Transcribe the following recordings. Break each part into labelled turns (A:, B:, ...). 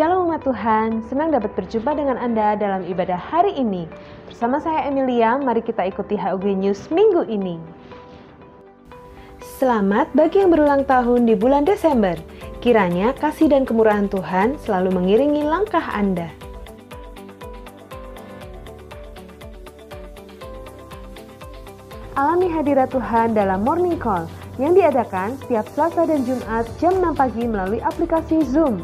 A: Shalom umat Tuhan, senang dapat berjumpa dengan Anda dalam ibadah hari ini. Bersama saya Emilia, mari kita ikuti HUG News minggu ini. Selamat bagi yang berulang tahun di bulan Desember. Kiranya kasih dan kemurahan Tuhan selalu mengiringi langkah Anda. Alami hadirat Tuhan dalam Morning Call yang diadakan setiap Selasa dan Jumat jam 6 pagi melalui aplikasi Zoom.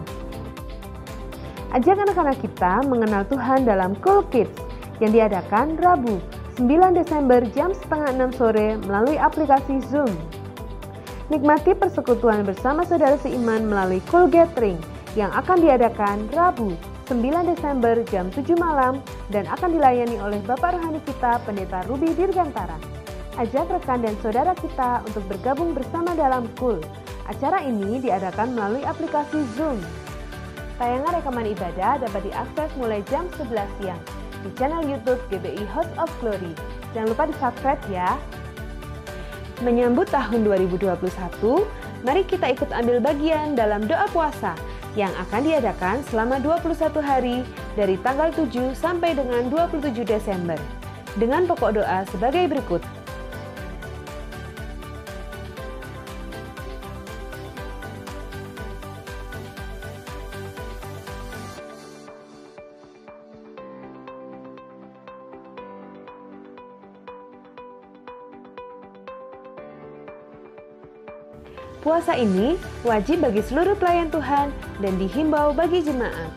A: Ajak anak-anak kita mengenal Tuhan dalam Cool Kids yang diadakan Rabu 9 Desember jam setengah 6 sore melalui aplikasi Zoom. Nikmati persekutuan bersama saudara seiman melalui Cool Gathering yang akan diadakan Rabu 9 Desember jam 7 malam dan akan dilayani oleh Bapak Rohani kita Pendeta Ruby Dirgantara. Ajak rekan dan saudara kita untuk bergabung bersama dalam Cool. Acara ini diadakan melalui aplikasi Zoom. Tayangan rekaman ibadah dapat diakses mulai jam 11 siang di channel YouTube GBI House of Glory. Jangan lupa di-subscribe ya. Menyambut tahun 2021, mari kita ikut ambil bagian dalam doa puasa yang akan diadakan selama 21 hari dari tanggal 7 sampai dengan 27 Desember. Dengan pokok doa sebagai berikut. Puasa ini wajib bagi seluruh pelayan Tuhan dan dihimbau bagi jemaat.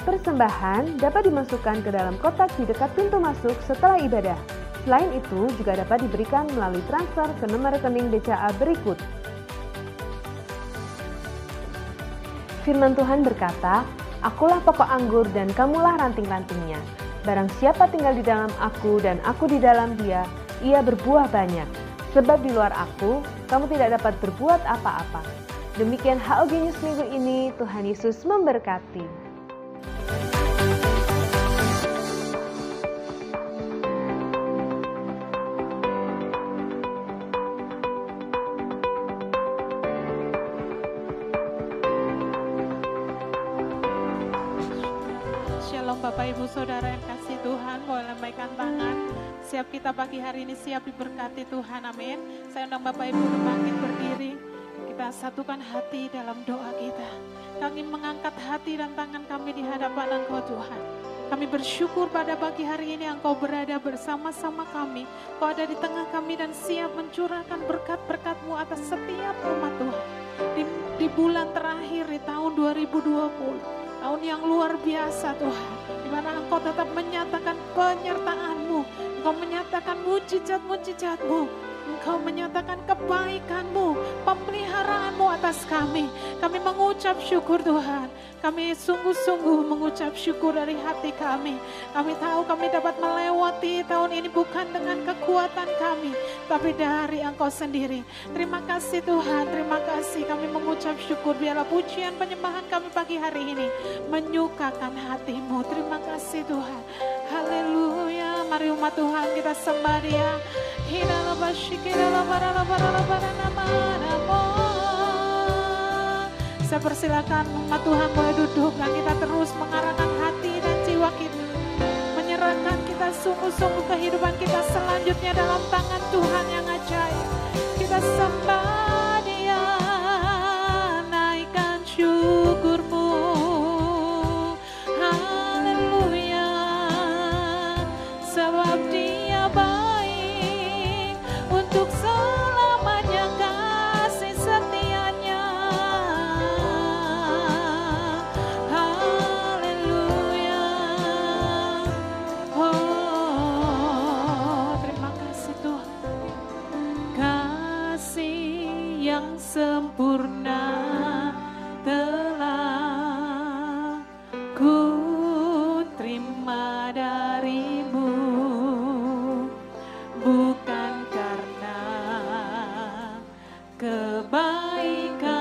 A: Persembahan dapat dimasukkan ke dalam kotak di dekat pintu masuk setelah ibadah. Selain itu, juga dapat diberikan melalui transfer ke nomor rekening BCA berikut. Firman Tuhan berkata, "Akulah pokok anggur dan kamulah ranting-rantingnya. Barang siapa tinggal di dalam aku dan aku di dalam dia, ia berbuah banyak. Sebab di luar aku, kamu tidak dapat berbuat apa-apa." Demikian HUG News minggu ini, Tuhan Yesus memberkati.
B: Shalom Bapak Ibu Saudara yang kasih Tuhan, boleh lambaikan tangan. Siap kita pagi hari ini, siap diberkati Tuhan, amin. Saya undang Bapak Ibu untuk bangkit berdiri. Kita satukan hati dalam doa kita. Kami mengangkat hati dan tangan kami di hadapan Engkau Tuhan. Kami bersyukur pada pagi hari ini Engkau berada bersama-sama kami. Engkau ada di tengah kami dan siap mencurahkan berkat-berkat-Mu atas setiap umat Tuhan. Di bulan terakhir di tahun 2020. Tahun yang luar biasa Tuhan, di mana Engkau tetap menyatakan penyertaan-Mu, Engkau menyatakan mujizat-mujizat-Mu, Engkau menyatakan kebaikan-Mu, pemeliharaan-Mu atas kami. Kami mengucap syukur Tuhan, kami sungguh-sungguh mengucap syukur dari hati kami. Kami tahu kami dapat melewati tahun ini bukan dengan kekuatan kami, tapi dari Engkau sendiri. Terima kasih Tuhan, terima kasih. Kami mengucap syukur, biarlah pujian penyembahan kami pagi hari ini menyukakan hati-Mu. Terima kasih Tuhan. Haleluya. Mari umat Tuhan kita sembah Dia. Saya persilakan umat Tuhan boleh duduk dan kita terus mengarahkan hati dan jiwa kita. Menyerahkan kita sungguh-sungguh kehidupan kita selanjutnya dalam tangan Tuhan yang ajaib. Kita sembah Dia, naikkan syukur-Mu. Haleluya. Sebab Dia baik, untuk selamanya kasih setianya. Haleluya. Oh, terima kasih Tuhan. Kasih yang sempurna telah ku terima dari-Mu, bukan karena kebaikanku,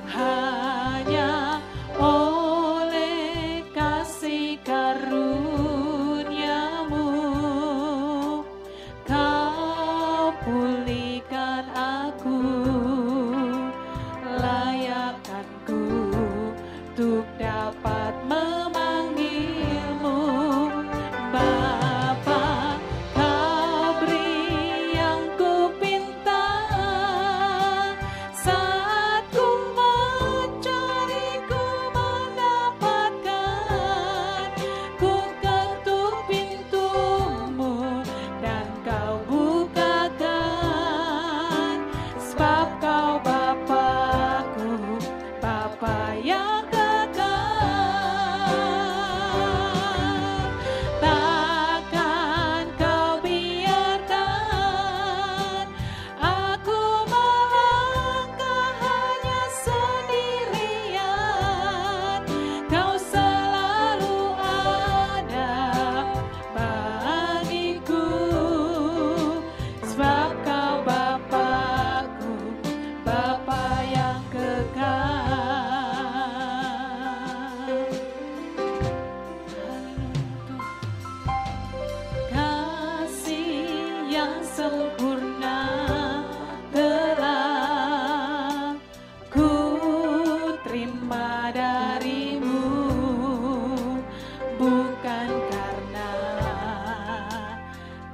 B: hanya oleh kasih karunia-Mu Kau pulihkan aku.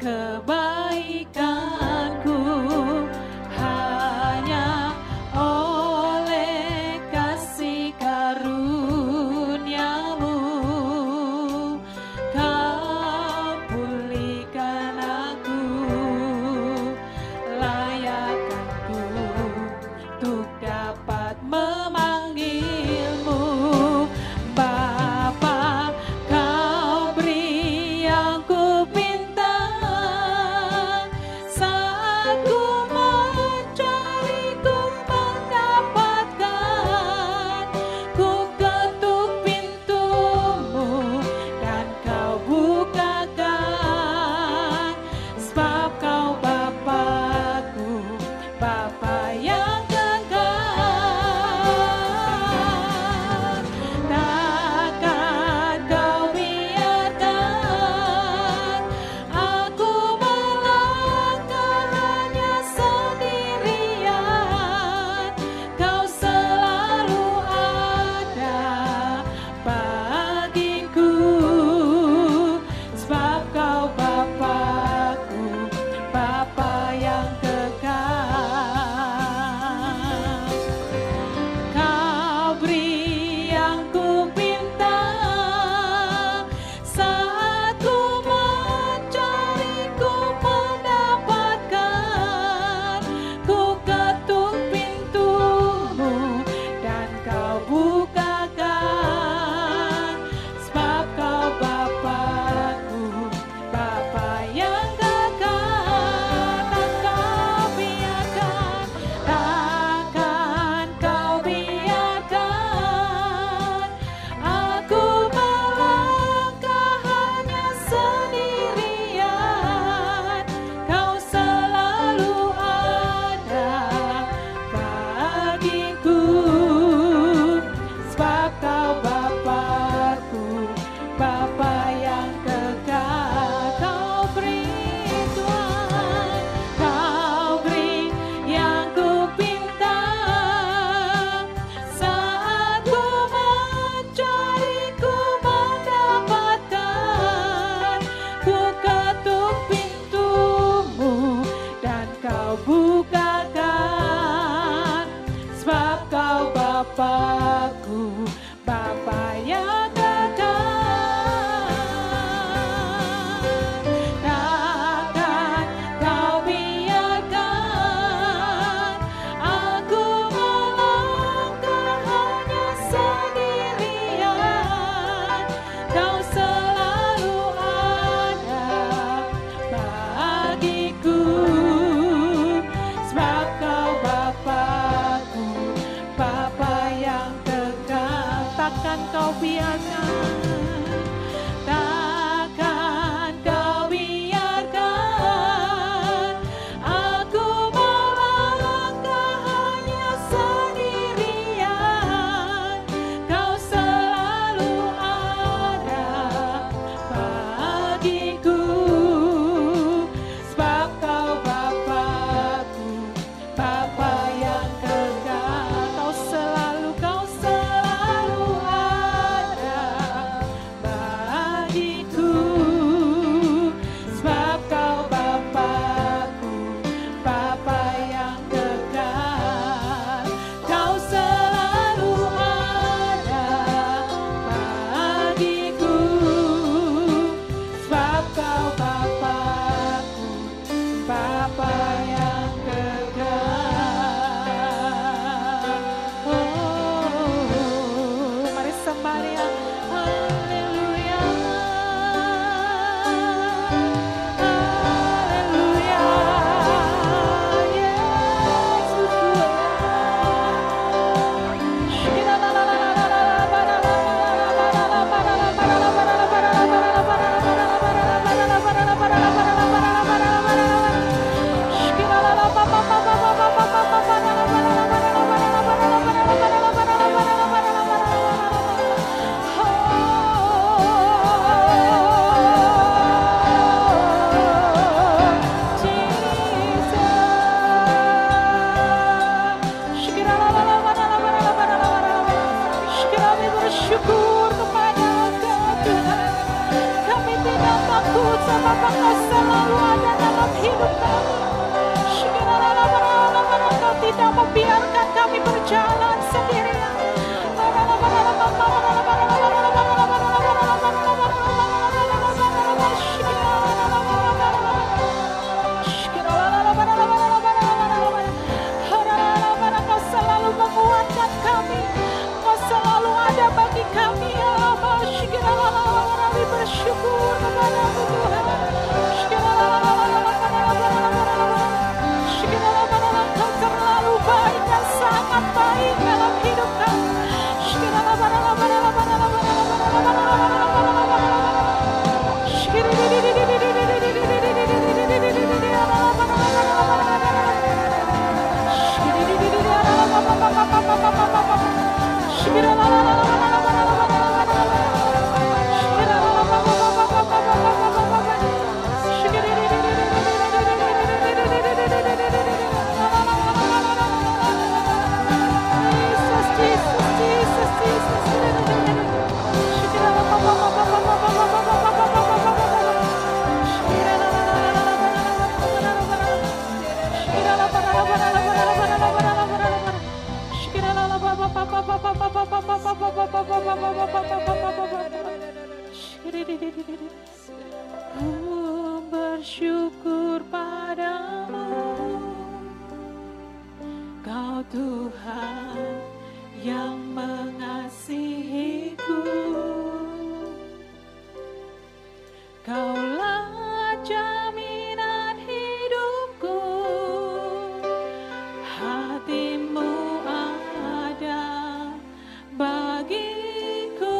B: kebaikanku hanya oleh kasih karuniamu. Kau pulihkan aku, layakkanku untuk dapat memanggilmu Bapa. Kau beri yang ku pinta, padamu Tuhan. Kau terlalu baik dan sangat baik dalam hidup kami. Bersyukur padamu, Kau Tuhan yang mengasihiku. Kaulah jaminan hidupku, hatimu ada bagiku.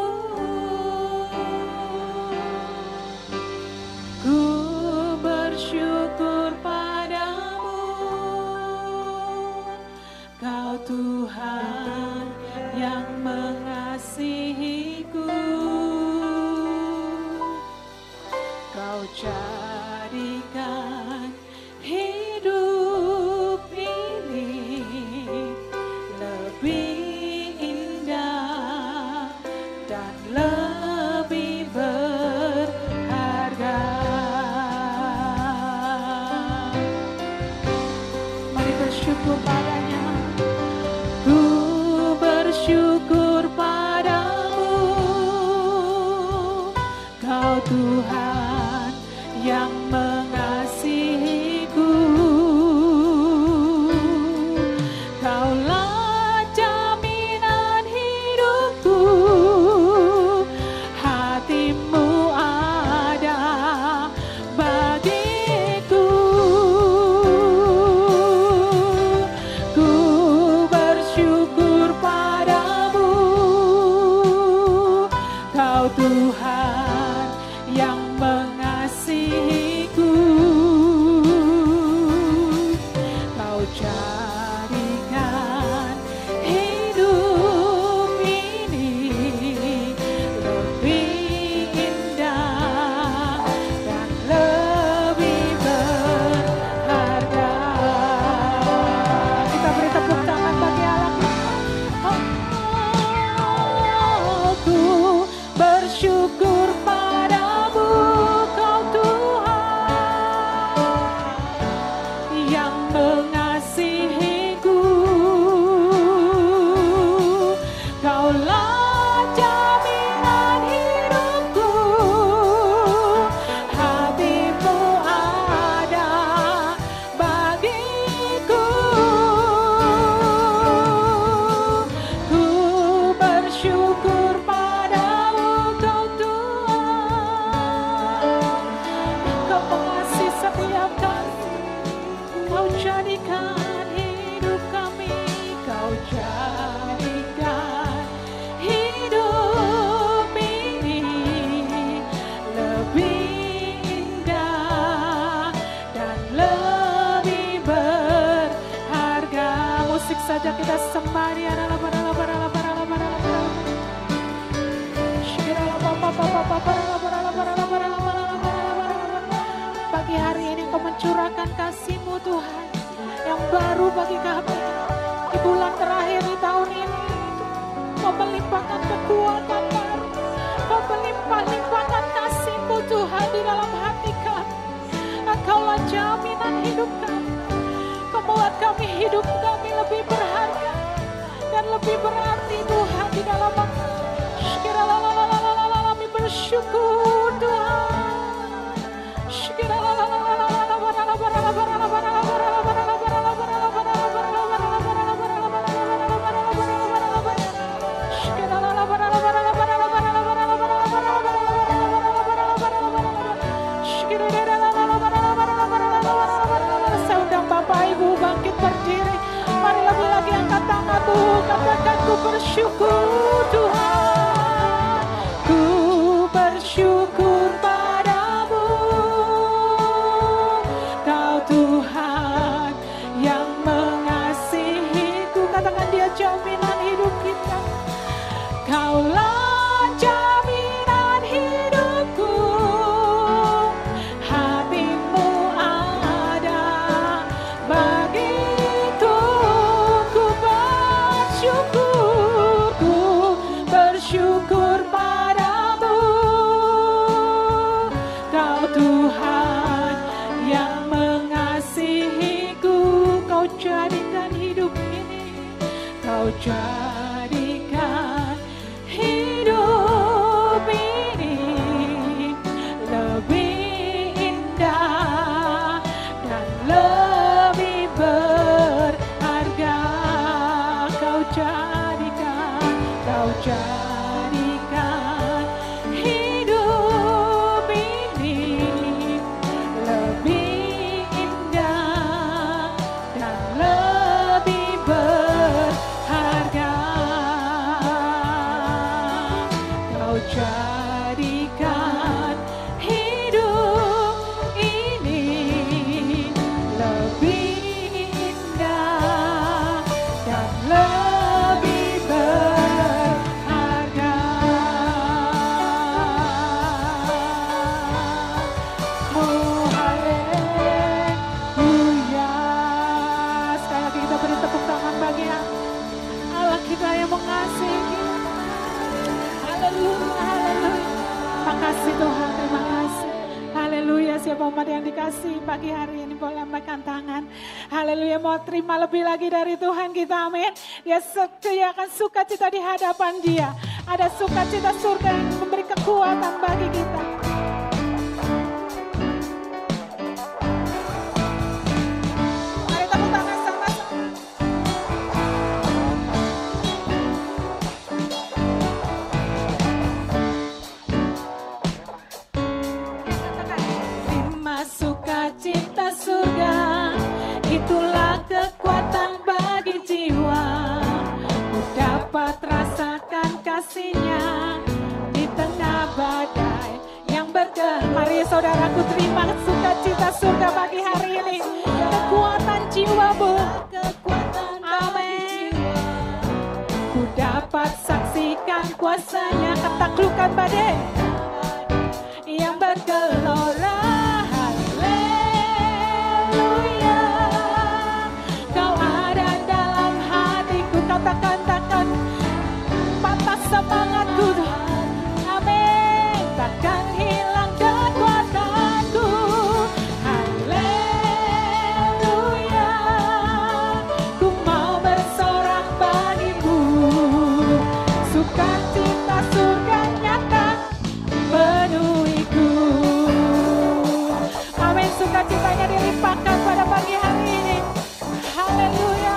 B: Ku bersyukur padamu, Kau Tuhan yang mengasihiku. Kau jadikan hidup ini lebih indah dan lebih berharga. Mari bersyukur padanya. Ku bersyukur padamu, Kau Tuhan yang mengasihiku. Kaulah jaminan hidupku, hatimu ada bagiku. Ku bersyukur padamu, Kau Tuhan yang mengasihiku. Kau jadikan hidup ini lebih indah dan lebih berharga. Kita beri tepuk tangan bagi Allah. Aku bersyukur padamu, Kau Tuhan yang mengasihiku. Kaulah jaminan hidupku, hatimu ada bagiku. Ku bersyukur padamu, Kau Tuhan. Kau mengasihi setiap kami. Kau jadikan hidup kami. Kau jadikan hidup ini lebih indah dan lebih berharga. Musik saja kita sembah Dia. Pagi hari ini Kau mencurahkan kasih-Mu Tuhan yang baru bagi kami. Di bulan terakhir di tahun ini Kau melimpahkan kekuatan baru. Kau melimpah-limpahkan kasih-Mu Tuhan di dalam hati kami. Engkaulah jaminan hidup kami. Kau buat kami hidup kami lebih berharga dan lebih berarti Tuhan di dalam kami bersyukur Tuhan. jadikan hidup ini lebih indah dan lebih berharga. Kau jadikan hidup ini lebih indah dan lebih berharga. Kau jadikan hidup ini lebih indah dan lebih berharga. Oh haleluya. Sekali lagi kita beri tepuk tangan bagi Allah kita yang mengasihi kita. Haleluya, haleluya. Makasih Tuhan, terima kasih. Haleluya, siapa umat yang dikasih pagi hari ini boleh lambaikan tangan. Haleluya, mau terima lebih lagi dari Tuhan kita, amin. Dia sediakan sukacita di hadapan Dia. Ada sukacita surga yang memberi kekuatan bagi kita. Mari tepuk tangan sama-sama. Terima sukacita surga, itulah kekuatan bagi jiwa. Ku dapat rasakan kasih-Nya di tengah badai yang bergelora. Mari saudaraku terima sukacita surga bagi hari ini. Kekuatan jiwamu. Amin. Ku dapat saksikan kuasa-Nya, ketaklukkan badai yang bergelora. Haleluya. Kau ada dalam hatiku. Katakan patah semangatku. Amin. Takkan hilang kekuatanku. Haleluya. Ku mau bersorak bagimu. Sukacita surga nyata penuhiku. Amin. Sukacitanya dilimpahkan pada pagi hari ini. Haleluya.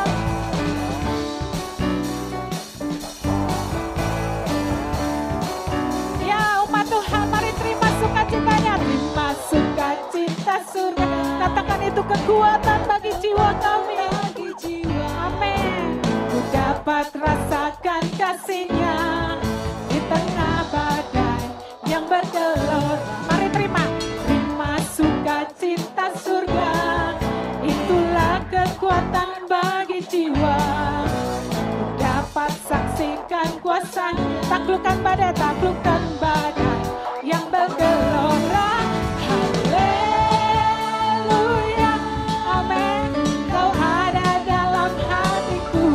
B: Ya umat Tuhan, mari terima sukacitanya. Terima sukacita surga. Katakan itu kekuatan bagi jiwa kami. Amin. Ku dapat rasakan kasih-Nya di tengah badai yang bergelora. Mari terima sukacita surga, itulah kekuatan bagi jiwa. Ku dapat saksikan kuasa, taklukkan badai yang bergelora. Haleluya, amin. Kau ada dalam hatiku,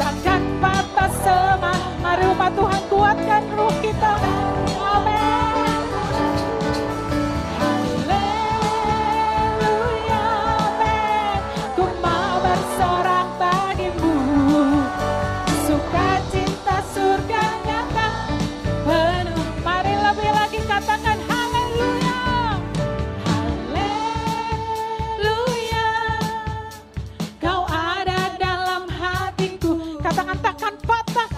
B: takkan patah semangat. Mari umat Tuhan kuatkan ruh kita. Amin. Haleluya, amin. Ku mau bersorak bagimu. Sukacita surga nyata penuh. Mari lebih lagi katakan haleluya. Haleluya. Kau ada dalam hatiku. Katakan takkan patah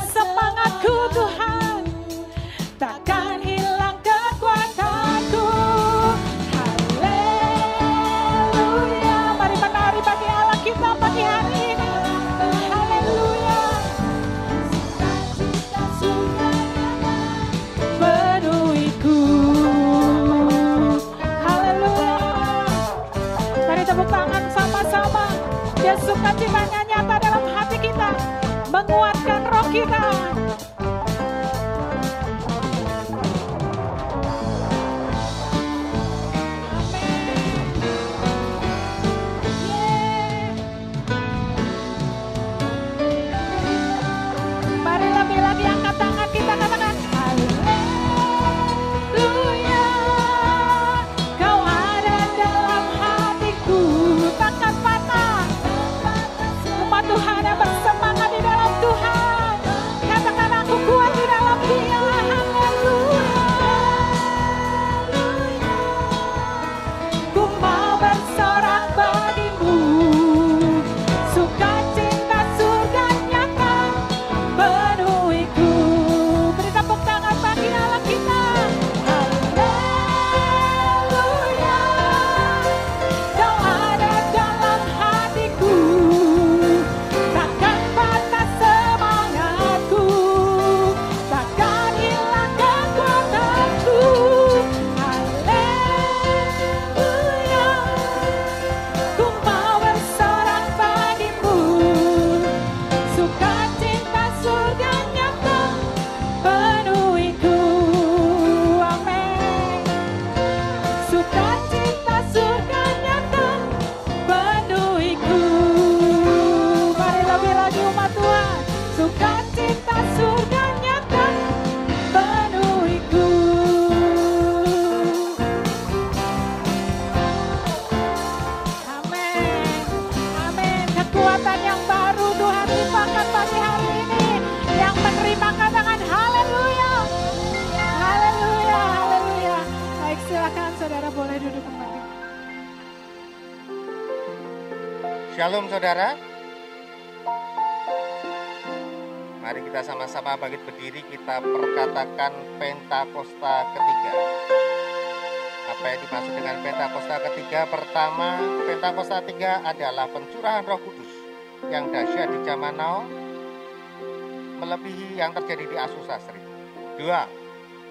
B: semangatku Tuhan. Takkan hilang kekuatanku. Haleluya. Mari menari bagi Allah kita pagi hari ini. Haleluya. Sukacita surga penuhiku. Haleluya. Mari tepuk tangan sama-sama. Dia sukacitanya nyata dalam hati kita, menguatkan roh kita. Mari lebih lagi angkat tangan kita, katakan haleluya. Kau ada dalam hatiku, takkan patah. Umat
C: Shalom saudara. Mari kita sama-sama bangkit berdiri, kita perkatakan Pentakosta ketiga. Apa yang dimaksud dengan Pentakosta ketiga? Pertama, Pentakosta ketiga adalah pencurahan Roh Kudus yang dahsyat di zaman now, melebihi yang terjadi di Asusasri. Dua,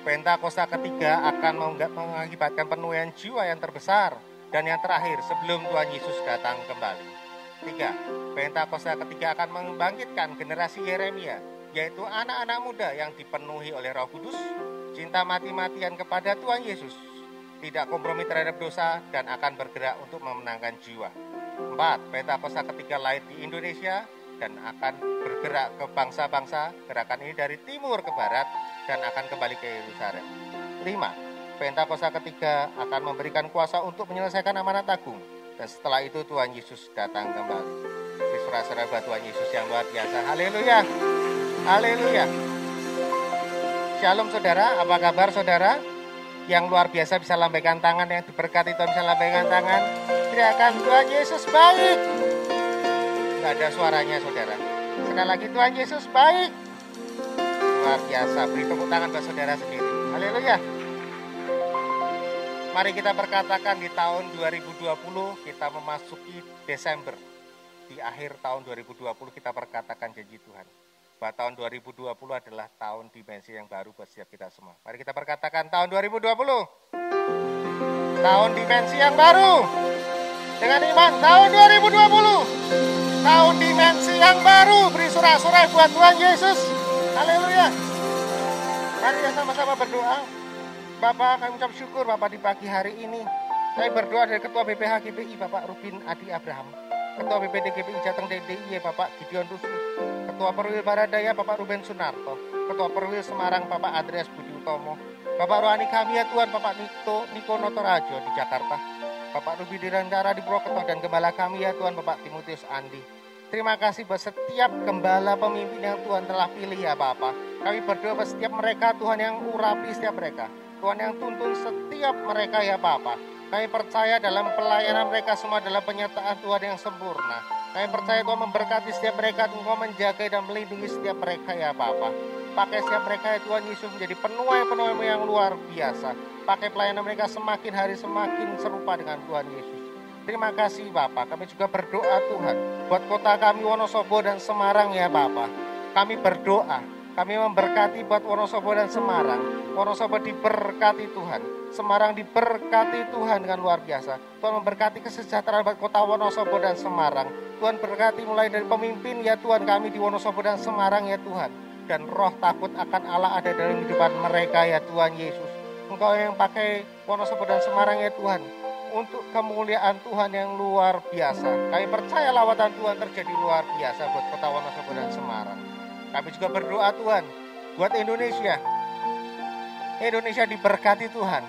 C: Pentakosta ketiga akan mengakibatkan penuaian jiwa yang terbesar dan yang terakhir sebelum Tuhan Yesus datang kembali. Tiga, Pentakosta ketiga akan membangkitkan generasi Yeremia, yaitu anak-anak muda yang dipenuhi oleh Roh Kudus, cinta mati-matian kepada Tuhan Yesus, tidak kompromi terhadap dosa, dan akan bergerak untuk memenangkan jiwa. Empat, Pentakosta ketiga lahir di Indonesia dan akan bergerak ke bangsa-bangsa. Gerakan ini dari timur ke barat dan akan kembali ke Yerusalem. Lima, Pentakosta ketiga akan memberikan kuasa untuk menyelesaikan amanat agung. Dan setelah itu Tuhan Yesus datang kembali. Saudara buat Tuhan Yesus yang luar biasa. Haleluya. Haleluya. Shalom saudara, apa kabar saudara? Yang luar biasa bisa lambaikan tangan, yang diberkati Tuhan bisa lambaikan tangan. Teriakan Tuhan Yesus baik. Tidak ada suaranya saudara. Sekali lagi Tuhan Yesus baik. Luar biasa, beri tepuk tangan buat saudara sendiri. Haleluya. Mari kita perkatakan di tahun 2020 kita memasuki Desember. Di akhir tahun 2020 kita perkatakan janji Tuhan bahwa tahun 2020 adalah tahun dimensi yang baru buat setiap kita semua. Mari kita perkatakan tahun 2020. Tahun dimensi yang baru. Dengan iman tahun 2020. Tahun dimensi yang baru. Beri sorak-sorai buat Tuhan Yesus. Haleluya. Mari kita sama-sama berdoa. Bapak, kami ucap syukur Bapak di pagi hari ini. Kami berdoa dari Ketua BPH GPI Bapak Rubin Adi Abraham, Ketua BPD GPI Jateng DDI Bapak Gideon Rusli, Ketua Perwil Baradaya Bapak Ruben Sunarto, Ketua Perwil Semarang Bapak Andreas Budi Utomo, Bapak rohani kami ya Tuhan Bapak Niko Notorajo di Jakarta, Bapak Ruby Dirandara di Purwokerto, dan gembala kami ya Tuhan Bapak Timotius Andi. Terima kasih buat setiap gembala pemimpin yang Tuhan telah pilih ya Bapak. Kami berdoa buat setiap mereka Tuhan yang urapi setiap mereka, Tuhan yang tuntun setiap mereka ya Bapa. Kami percaya dalam pelayanan mereka semua adalah penyertaan Tuhan yang sempurna. Kami percaya Tuhan memberkati setiap mereka, Tuhan menjaga dan melindungi setiap mereka ya Bapa. Pakai setiap mereka ya Tuhan Yesus menjadi penuai-penuai yang luar biasa. Pakai pelayanan mereka semakin hari semakin serupa dengan Tuhan Yesus. Terima kasih Bapak. Kami juga berdoa Tuhan buat kota kami Wonosobo dan Semarang ya Bapak. Kami berdoa, kami memberkati buat Wonosobo dan Semarang. Wonosobo diberkati Tuhan, Semarang diberkati Tuhan dengan luar biasa. Tuhan memberkati kesejahteraan buat kota Wonosobo dan Semarang. Tuhan berkati mulai dari pemimpin ya Tuhan kami di Wonosobo dan Semarang ya Tuhan. Dan roh takut akan Allah ada dalam kehidupan mereka ya Tuhan Yesus. Engkau yang pakai Wonosobo dan Semarang ya Tuhan, untuk kemuliaan Tuhan yang luar biasa. Kami percaya lawatan Tuhan terjadi luar biasa buat kota Wonosobo dan Semarang. Kami juga berdoa Tuhan buat Indonesia. Indonesia diberkati Tuhan.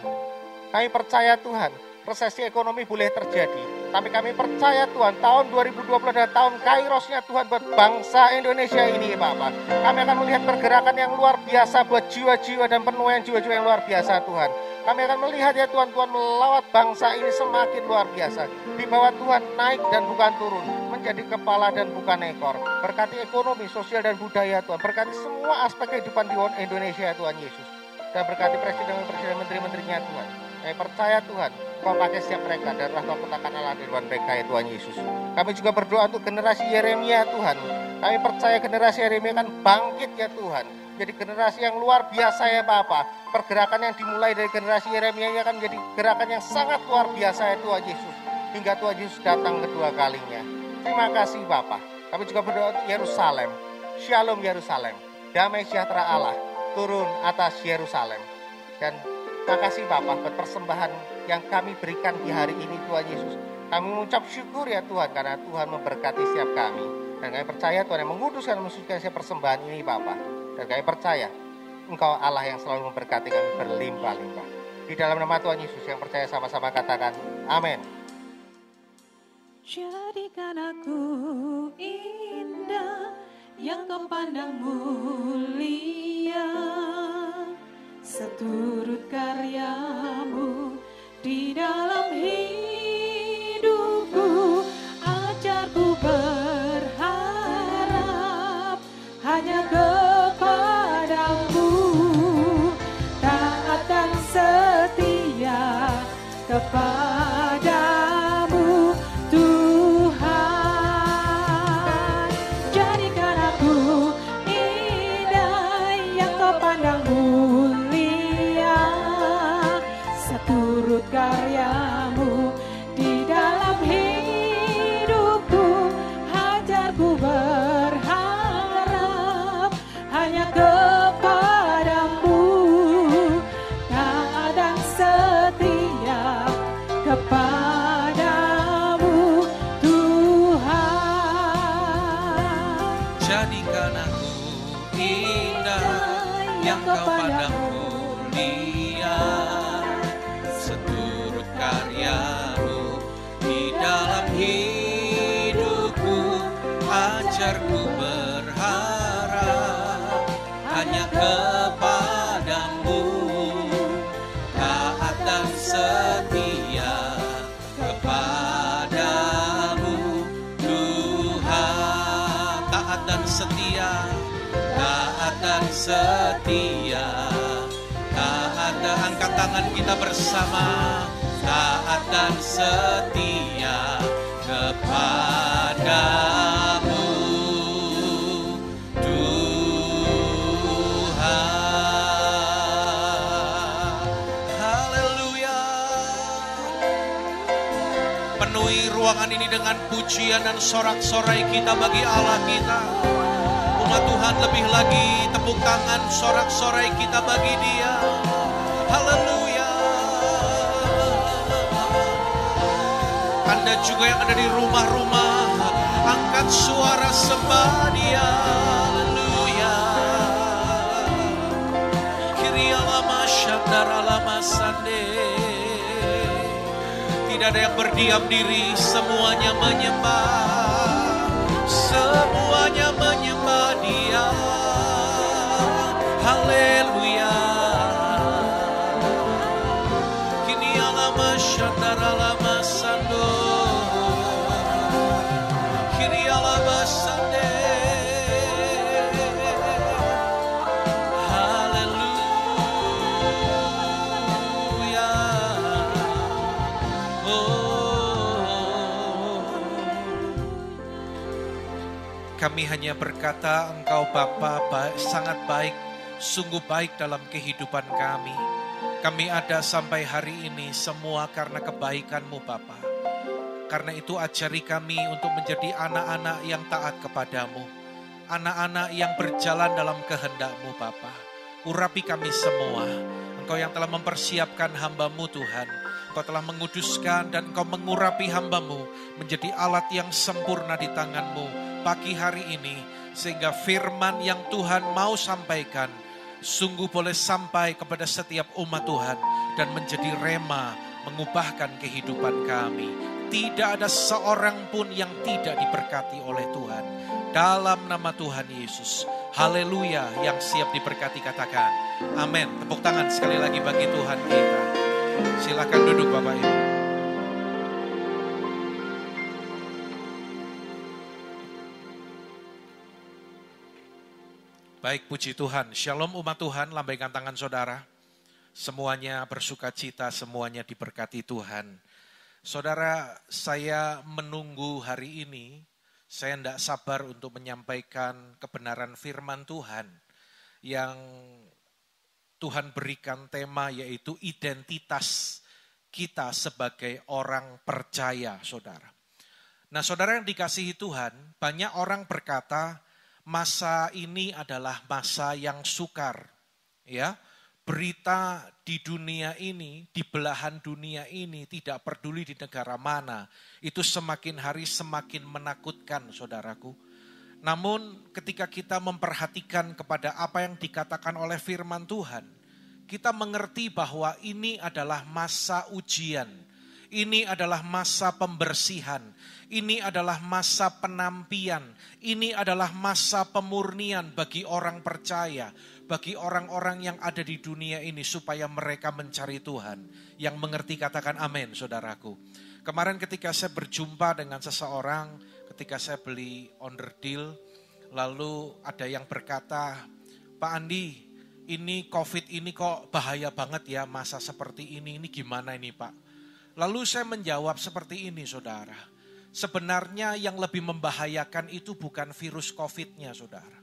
C: Kami percaya Tuhan, resesi ekonomi boleh terjadi, tapi kami percaya Tuhan, tahun 2020 adalah tahun kairosnya Tuhan buat bangsa Indonesia ini Bapak. Kami akan melihat pergerakan yang luar biasa buat jiwa-jiwa dan penuaian jiwa-jiwa yang luar biasa Tuhan. Kami akan melihat ya Tuhan, Tuhan melawat bangsa ini semakin luar biasa. Di bawah Tuhan naik dan bukan turun, menjadi kepala dan bukan ekor. Berkati ekonomi, sosial dan budaya Tuhan. Berkati semua aspek kehidupan di Indonesia Tuhan Yesus. Dan berkati presiden-presiden, menteri-menterinya Tuhan. Kami percaya Tuhan, Kau pakai setiap mereka dan roh takut akan Allah di depan mereka ya Tuhan Yesus. Kami juga berdoa untuk generasi Yeremia Tuhan. Kami percaya generasi Yeremia akan bangkit ya Tuhan. Jadi generasi yang luar biasa ya Bapa. Pergerakan yang dimulai dari generasi Yeremia ini akan menjadi gerakan yang sangat luar biasa ya Tuhan Yesus. Hingga Tuhan Yesus datang kedua kalinya. Terima kasih Bapa. Kami juga berdoa untuk Yerusalem. Shalom Yerusalem. Damai sejahtera Allah turun atas Yerusalem. Dan makasih Bapak buat persembahan yang kami berikan di hari ini Tuhan Yesus. Kami mengucap syukur ya Tuhan karena Tuhan memberkati setiap kami. Dan kami percaya Tuhan yang mengudus dan mensucikan setiap persembahan ini Bapak. Dan kami percaya Engkau Allah yang selalu memberkati kami berlimpah-limpah. Di dalam nama Tuhan Yesus yang percaya sama-sama katakan amin.
B: Jadikan aku indah yang kau pandang mulia, seturut karyamu di dalam hidupku. Ajarku
D: kepadamu lihat seturut karyamu di dalam hidupku. Ajarku berharap hanya kepadamu, taat dan setia kepadamu Tuhan. Taat dan setia, taat dan setia, taat dan angkat tangan kita bersama. Taat dan setia kepadamu Tuhan. Haleluya. Penuhi ruangan ini dengan pujian dan sorak-sorai kita bagi Allah kita. Umat Tuhan, lebih lagi tepuk tangan sorak-sorai kita bagi Dia. Haleluya. Anda juga yang ada di rumah-rumah, angkat suara sembah Dia. Haleluya. Kirialama syandaralama sande. Tidak ada yang berdiam diri, semuanya menyembah. Semuanya menyembah Dia. Haleluya. Kini alama syandaralama sando. Kiri alama sande. Haleluya. Kami hanya berkata, Engkau Bapa sangat baik, sungguh baik dalam kehidupan kami. Kami ada sampai hari ini semua karena kebaikan-Mu Bapa. Karena itu ajari kami untuk menjadi anak-anak yang taat kepadamu. Anak-anak yang berjalan dalam kehendak-Mu Bapa. Urapi kami semua. Engkau yang telah mempersiapkan hamba-Mu Tuhan. Engkau telah menguduskan dan Engkau mengurapi hamba-Mu menjadi alat yang sempurna di tangan-Mu pagi hari ini, sehingga firman yang Tuhan mau sampaikan sungguh boleh sampai kepada setiap umat Tuhan dan menjadi rema mengubahkan kehidupan kami. Tidak ada seorang pun yang tidak diberkati oleh Tuhan. Dalam nama Tuhan Yesus. Haleluya, yang siap diberkati katakan amin. Tepuk tangan sekali lagi bagi Tuhan kita. Silakan duduk Bapak Ibu. Baik, puji Tuhan. Shalom umat Tuhan, lambaikan tangan saudara. Semuanya bersuka cita, semuanya diberkati Tuhan. Saudara, saya menunggu hari ini, saya tidak sabar untuk menyampaikan kebenaran firman Tuhan yang Tuhan berikan tema yaitu identitas kita sebagai orang percaya, saudara. Nah, saudara yang dikasihi Tuhan, banyak orang berkata masa ini adalah masa yang sukar, ya. Berita di dunia ini, di belahan dunia ini, tidak peduli di negara mana, itu semakin hari semakin menakutkan, saudaraku. Namun ketika kita memperhatikan kepada apa yang dikatakan oleh firman Tuhan, kita mengerti bahwa ini adalah masa ujian, ini adalah masa pembersihan, ini adalah masa penampian, ini adalah masa pemurnian bagi orang percaya, bagi orang-orang yang ada di dunia ini supaya mereka mencari Tuhan. Yang mengerti katakan amin, saudaraku. Kemarin ketika saya berjumpa dengan seseorang, ketika saya beli onderdil, lalu ada yang berkata, Pak Andi, ini COVID ini kok bahaya banget ya masa seperti ini gimana ini Pak? Lalu saya menjawab seperti ini saudara, sebenarnya yang lebih membahayakan itu bukan virus COVID-nya saudara.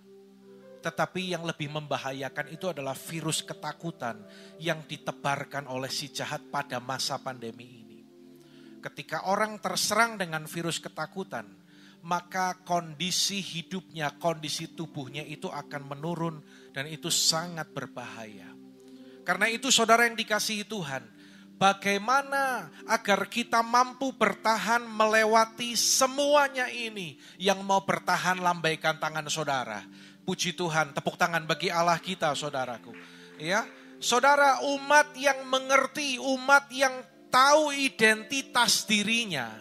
D: Tetapi yang lebih membahayakan itu adalah virus ketakutan yang ditebarkan oleh si jahat pada masa pandemi ini. Ketika orang terserang dengan virus ketakutan, maka kondisi hidupnya, kondisi tubuhnya itu akan menurun dan itu sangat berbahaya. Karena itu saudara yang dikasihi Tuhan, bagaimana agar kita mampu bertahan melewati semuanya ini? Yang mau bertahan lambaikan tangan saudara. Puji Tuhan, tepuk tangan bagi Allah kita saudaraku. Ya, saudara, umat yang mengerti, umat yang tahu identitas dirinya,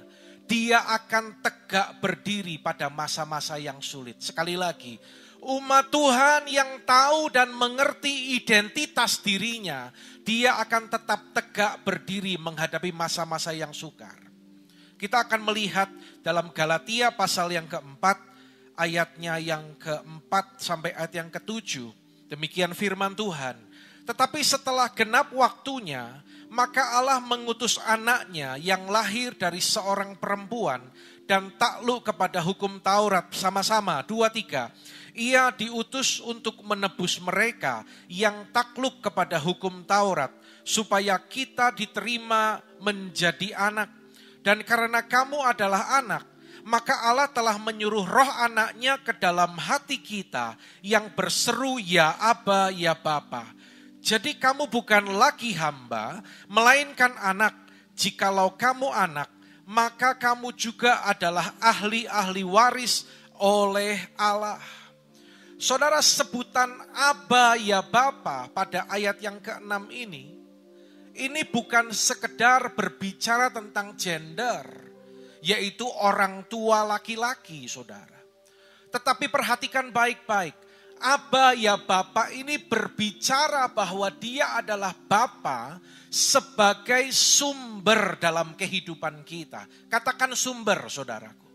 D: dia akan tegak berdiri pada masa-masa yang sulit. Sekali lagi, umat Tuhan yang tahu dan mengerti identitas dirinya, dia akan tetap tegak berdiri menghadapi masa-masa yang sukar. Kita akan melihat dalam Galatia pasal yang keempat, ayatnya yang keempat sampai ayat yang ketujuh. Demikian firman Tuhan. Tetapi setelah genap waktunya, maka Allah mengutus anaknya yang lahir dari seorang perempuan dan takluk kepada hukum Taurat. Sama-sama, 2, 3. Ia diutus untuk menebus mereka yang takluk kepada hukum Taurat, supaya kita diterima menjadi anak. Dan karena kamu adalah anak, maka Allah telah menyuruh roh anaknya ke dalam hati kita yang berseru, ya Aba, ya Bapa. Jadi kamu bukan lagi hamba, melainkan anak. Jikalau kamu anak, maka kamu juga adalah ahli-ahli waris oleh Allah. Saudara, sebutan Aba ya Bapa pada ayat yang ke-6 ini bukan sekedar berbicara tentang gender, yaitu orang tua laki-laki, saudara. Tetapi perhatikan baik-baik. Aba ya Bapa ini berbicara bahwa dia adalah Bapa sebagai sumber dalam kehidupan kita. Katakan sumber, saudaraku.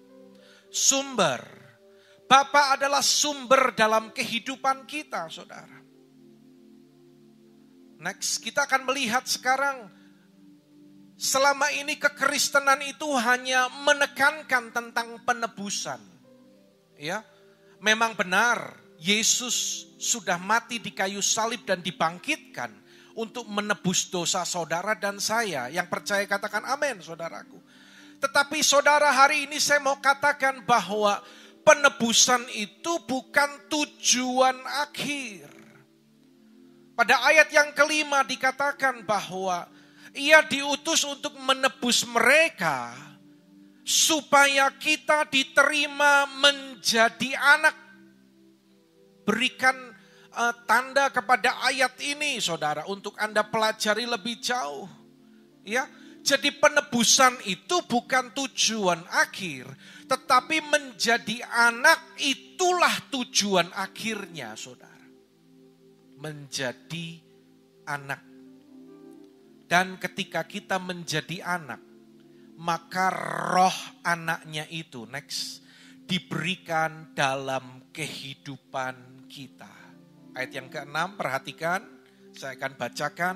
D: Sumber. Bapa adalah sumber dalam kehidupan kita, saudara. Next, kita akan melihat sekarang selama ini kekristenan itu hanya menekankan tentang penebusan. Ya, memang benar. Yesus sudah mati di kayu salib dan dibangkitkan untuk menebus dosa saudara dan saya. Yang percaya katakan amin, saudaraku. Tetapi saudara, hari ini saya mau katakan bahwa penebusan itu bukan tujuan akhir. Pada ayat yang kelima dikatakan bahwa ia diutus untuk menebus mereka supaya kita diterima menjadi anak. Berikan tanda kepada ayat ini, saudara, untuk Anda pelajari lebih jauh. Ya, jadi penebusan itu bukan tujuan akhir, tetapi menjadi anak itulah tujuan akhirnya, saudara. Menjadi anak. Dan ketika kita menjadi anak, maka roh anaknya itu, next, diberikan dalam kehidupan kita. Ayat yang ke-6, perhatikan, saya akan bacakan.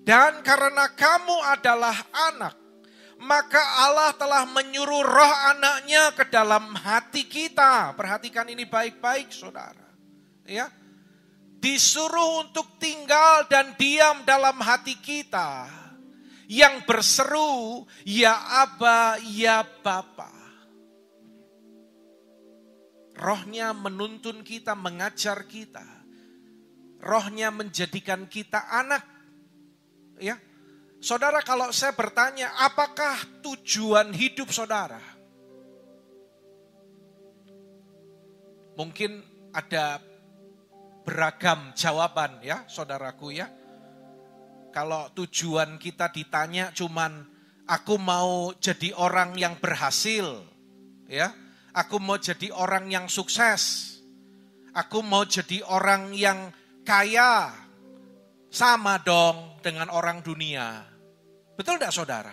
D: Dan karena kamu adalah anak, maka Allah telah menyuruh roh anaknya ke dalam hati kita. Perhatikan ini baik-baik, saudara. Ya, disuruh untuk tinggal dan diam dalam hati kita, yang berseru, ya Aba, ya Bapa. Rohnya menuntun kita, mengajar kita. Rohnya menjadikan kita anak. Ya, saudara, kalau saya bertanya, apakah tujuan hidup saudara? Mungkin ada beragam jawaban, ya, saudaraku, ya. Kalau tujuan kita ditanya cuman, aku mau jadi orang yang berhasil, ya. Aku mau jadi orang yang sukses. Aku mau jadi orang yang kaya. Sama dong dengan orang dunia. Betul tidak, saudara?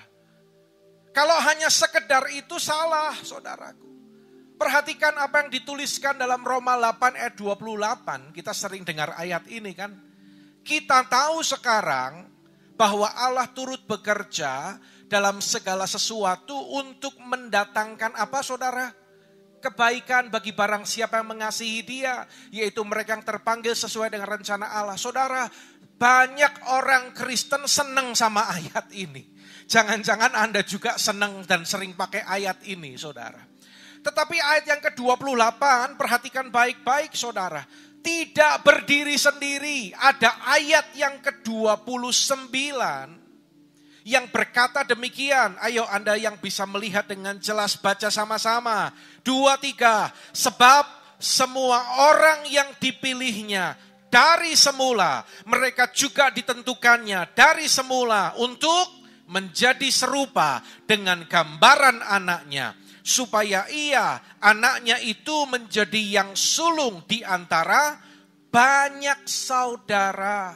D: Kalau hanya sekedar itu salah, saudaraku. Perhatikan apa yang dituliskan dalam Roma 8 ayat 28. Kita sering dengar ayat ini kan. Kita tahu sekarang bahwa Allah turut bekerja dalam segala sesuatu untuk mendatangkan apa, saudara? Kebaikan bagi barang siapa yang mengasihi dia, yaitu mereka yang terpanggil sesuai dengan rencana Allah. Saudara, banyak orang Kristen senang sama ayat ini. Jangan-jangan Anda juga senang dan sering pakai ayat ini, saudara. Tetapi ayat yang ke-28, perhatikan baik-baik, saudara. Tidak berdiri sendiri. Ada ayat yang ke-29 yang berkata demikian. Ayo Anda yang bisa melihat dengan jelas, baca sama-sama. 2, 3. Sebab semua orang yang dipilihnya dari semula. Mereka juga ditentukannya dari semula untuk menjadi serupa dengan gambaran anaknya. Supaya anaknya itu menjadi yang sulung di antara banyak saudara.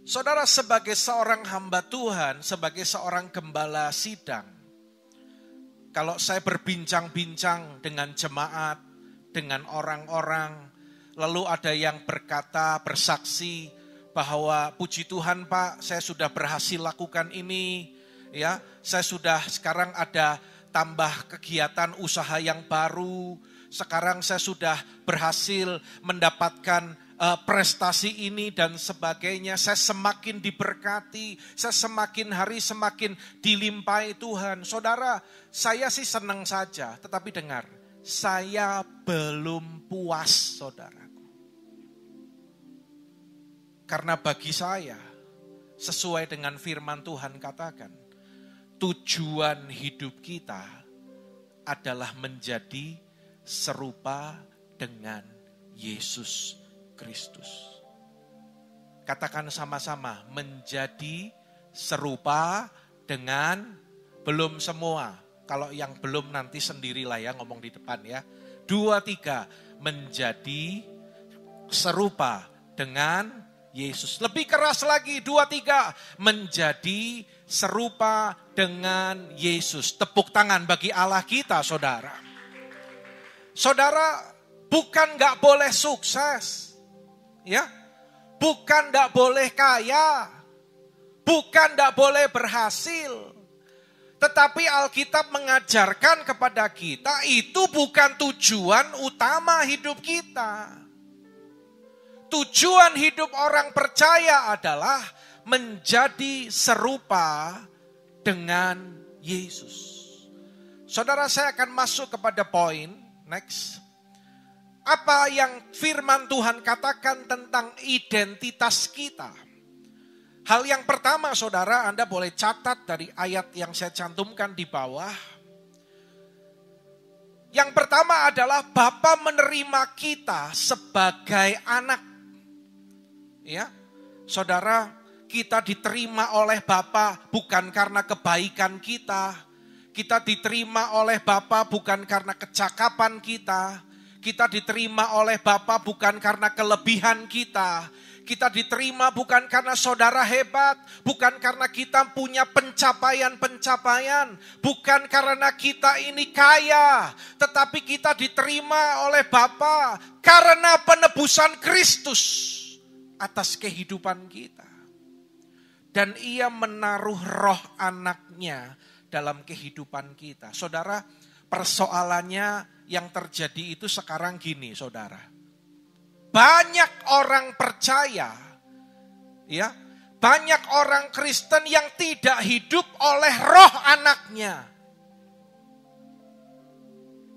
D: Saudara, sebagai seorang hamba Tuhan, sebagai seorang gembala sidang, kalau saya berbincang-bincang dengan jemaat, dengan orang-orang, lalu ada yang berkata, bersaksi bahwa puji Tuhan Pak, saya sudah berhasil lakukan ini, ya, saya sudah sekarang ada tambah kegiatan usaha yang baru, sekarang saya sudah berhasil mendapatkan prestasi ini dan sebagainya, saya semakin diberkati, saya semakin hari semakin dilimpahi Tuhan. Saudara, saya sih senang saja, tetapi dengar, saya belum puas, saudaraku. Karena bagi saya, sesuai dengan firman Tuhan katakan, tujuan hidup kita adalah menjadi serupa dengan Yesus Kristus. Katakan sama-sama, menjadi serupa dengan, belum semua. Kalau yang belum nanti sendirilah ya ngomong di depan ya. 2, 3, menjadi serupa dengan Yesus. Lebih keras lagi, 2, 3, menjadi serupa dengan Yesus. Tepuk tangan bagi Allah kita, saudara. Saudara, bukan gak boleh sukses. Ya, bukan gak boleh kaya. Bukan gak boleh berhasil. Tetapi Alkitab mengajarkan kepada kita, itu bukan tujuan utama hidup kita. Tujuan hidup orang percaya adalah menjadi serupa dengan Yesus. Saudara, saya akan masuk kepada poin next. Apa yang firman Tuhan katakan tentang identitas kita? Hal yang pertama, saudara, Anda boleh catat dari ayat yang saya cantumkan di bawah. Yang pertama adalah Bapa menerima kita sebagai anak. Ya, saudara, kita diterima oleh Bapa bukan karena kebaikan kita. Kita diterima oleh Bapa bukan karena kecakapan kita. Kita diterima oleh Bapa bukan karena kelebihan kita. Kita diterima bukan karena saudara hebat, bukan karena kita punya pencapaian-pencapaian, bukan karena kita ini kaya, tetapi kita diterima oleh Bapa karena penebusan Kristus atas kehidupan kita. Dan Ia menaruh roh anaknya dalam kehidupan kita. Saudara, persoalannya yang terjadi itu sekarang gini, saudara. Banyak orang percaya, ya, banyak orang Kristen yang tidak hidup oleh roh anaknya.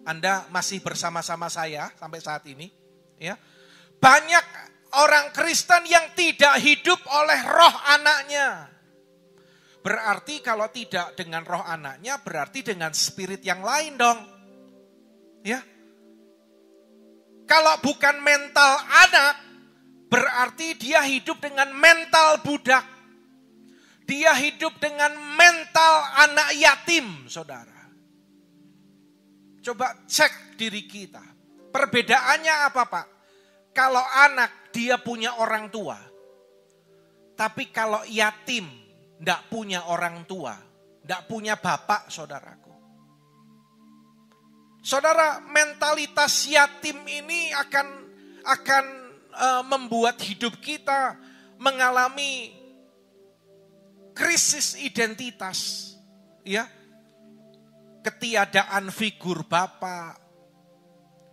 D: Anda masih bersama-sama saya sampai saat ini, ya. Banyak orang Kristen yang tidak hidup oleh roh anaknya. Berarti kalau tidak dengan roh anaknya, berarti dengan spirit yang lain dong. Ya. Kalau bukan mental anak, berarti dia hidup dengan mental budak. Dia hidup dengan mental anak yatim, saudara. Coba cek diri kita. Perbedaannya apa, Pak? Kalau anak, dia punya orang tua. Tapi kalau yatim, tidak punya orang tua. Tidak punya bapak, saudaraku. Saudara, mentalitas yatim ini akan membuat hidup kita mengalami krisis identitas, ya. Ketiadaan figur bapak,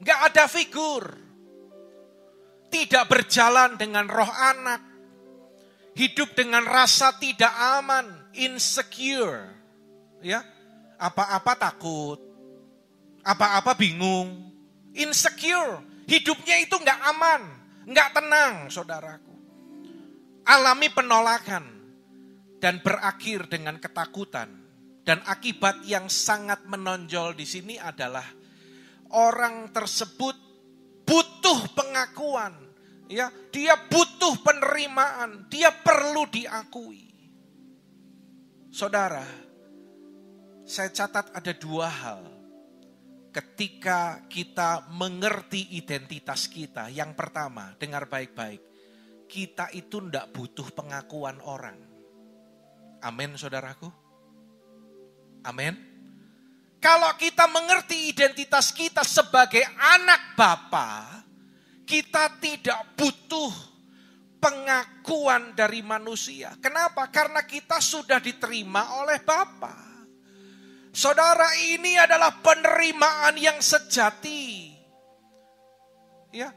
D: nggak ada figur, tidak berjalan dengan roh anak, hidup dengan rasa tidak aman, insecure, ya. Apa-apa takut. Apa-apa bingung, insecure, hidupnya itu nggak aman, nggak tenang, saudaraku. Alami penolakan dan berakhir dengan ketakutan. Dan akibat yang sangat menonjol di sini adalah orang tersebut butuh pengakuan, Ya, dia butuh penerimaan, dia perlu diakui. Saudara, saya catat ada dua hal. Ketika kita mengerti identitas kita, yang pertama, dengar baik-baik, kita itu tidak butuh pengakuan orang. Amin, saudaraku. Amin. Kalau kita mengerti identitas kita sebagai anak Bapa, kita tidak butuh pengakuan dari manusia. Kenapa? Karena kita sudah diterima oleh Bapa. Saudara, ini adalah penerimaan yang sejati. Ya.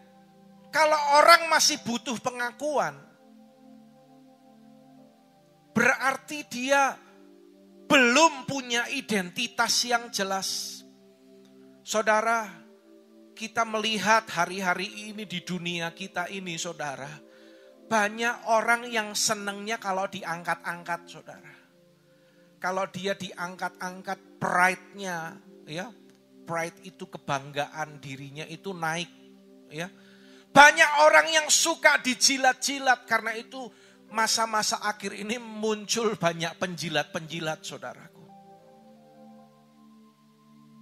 D: Kalau orang masih butuh pengakuan, berarti dia belum punya identitas yang jelas. Saudara, kita melihat hari-hari ini di dunia kita ini, saudara, banyak orang yang senangnya kalau diangkat-angkat, saudara. Kalau dia diangkat-angkat, pride-nya, ya, pride itu kebanggaan dirinya itu naik, ya. Banyak orang yang suka dijilat-jilat, karena itu masa-masa akhir ini muncul banyak penjilat-penjilat, saudaraku.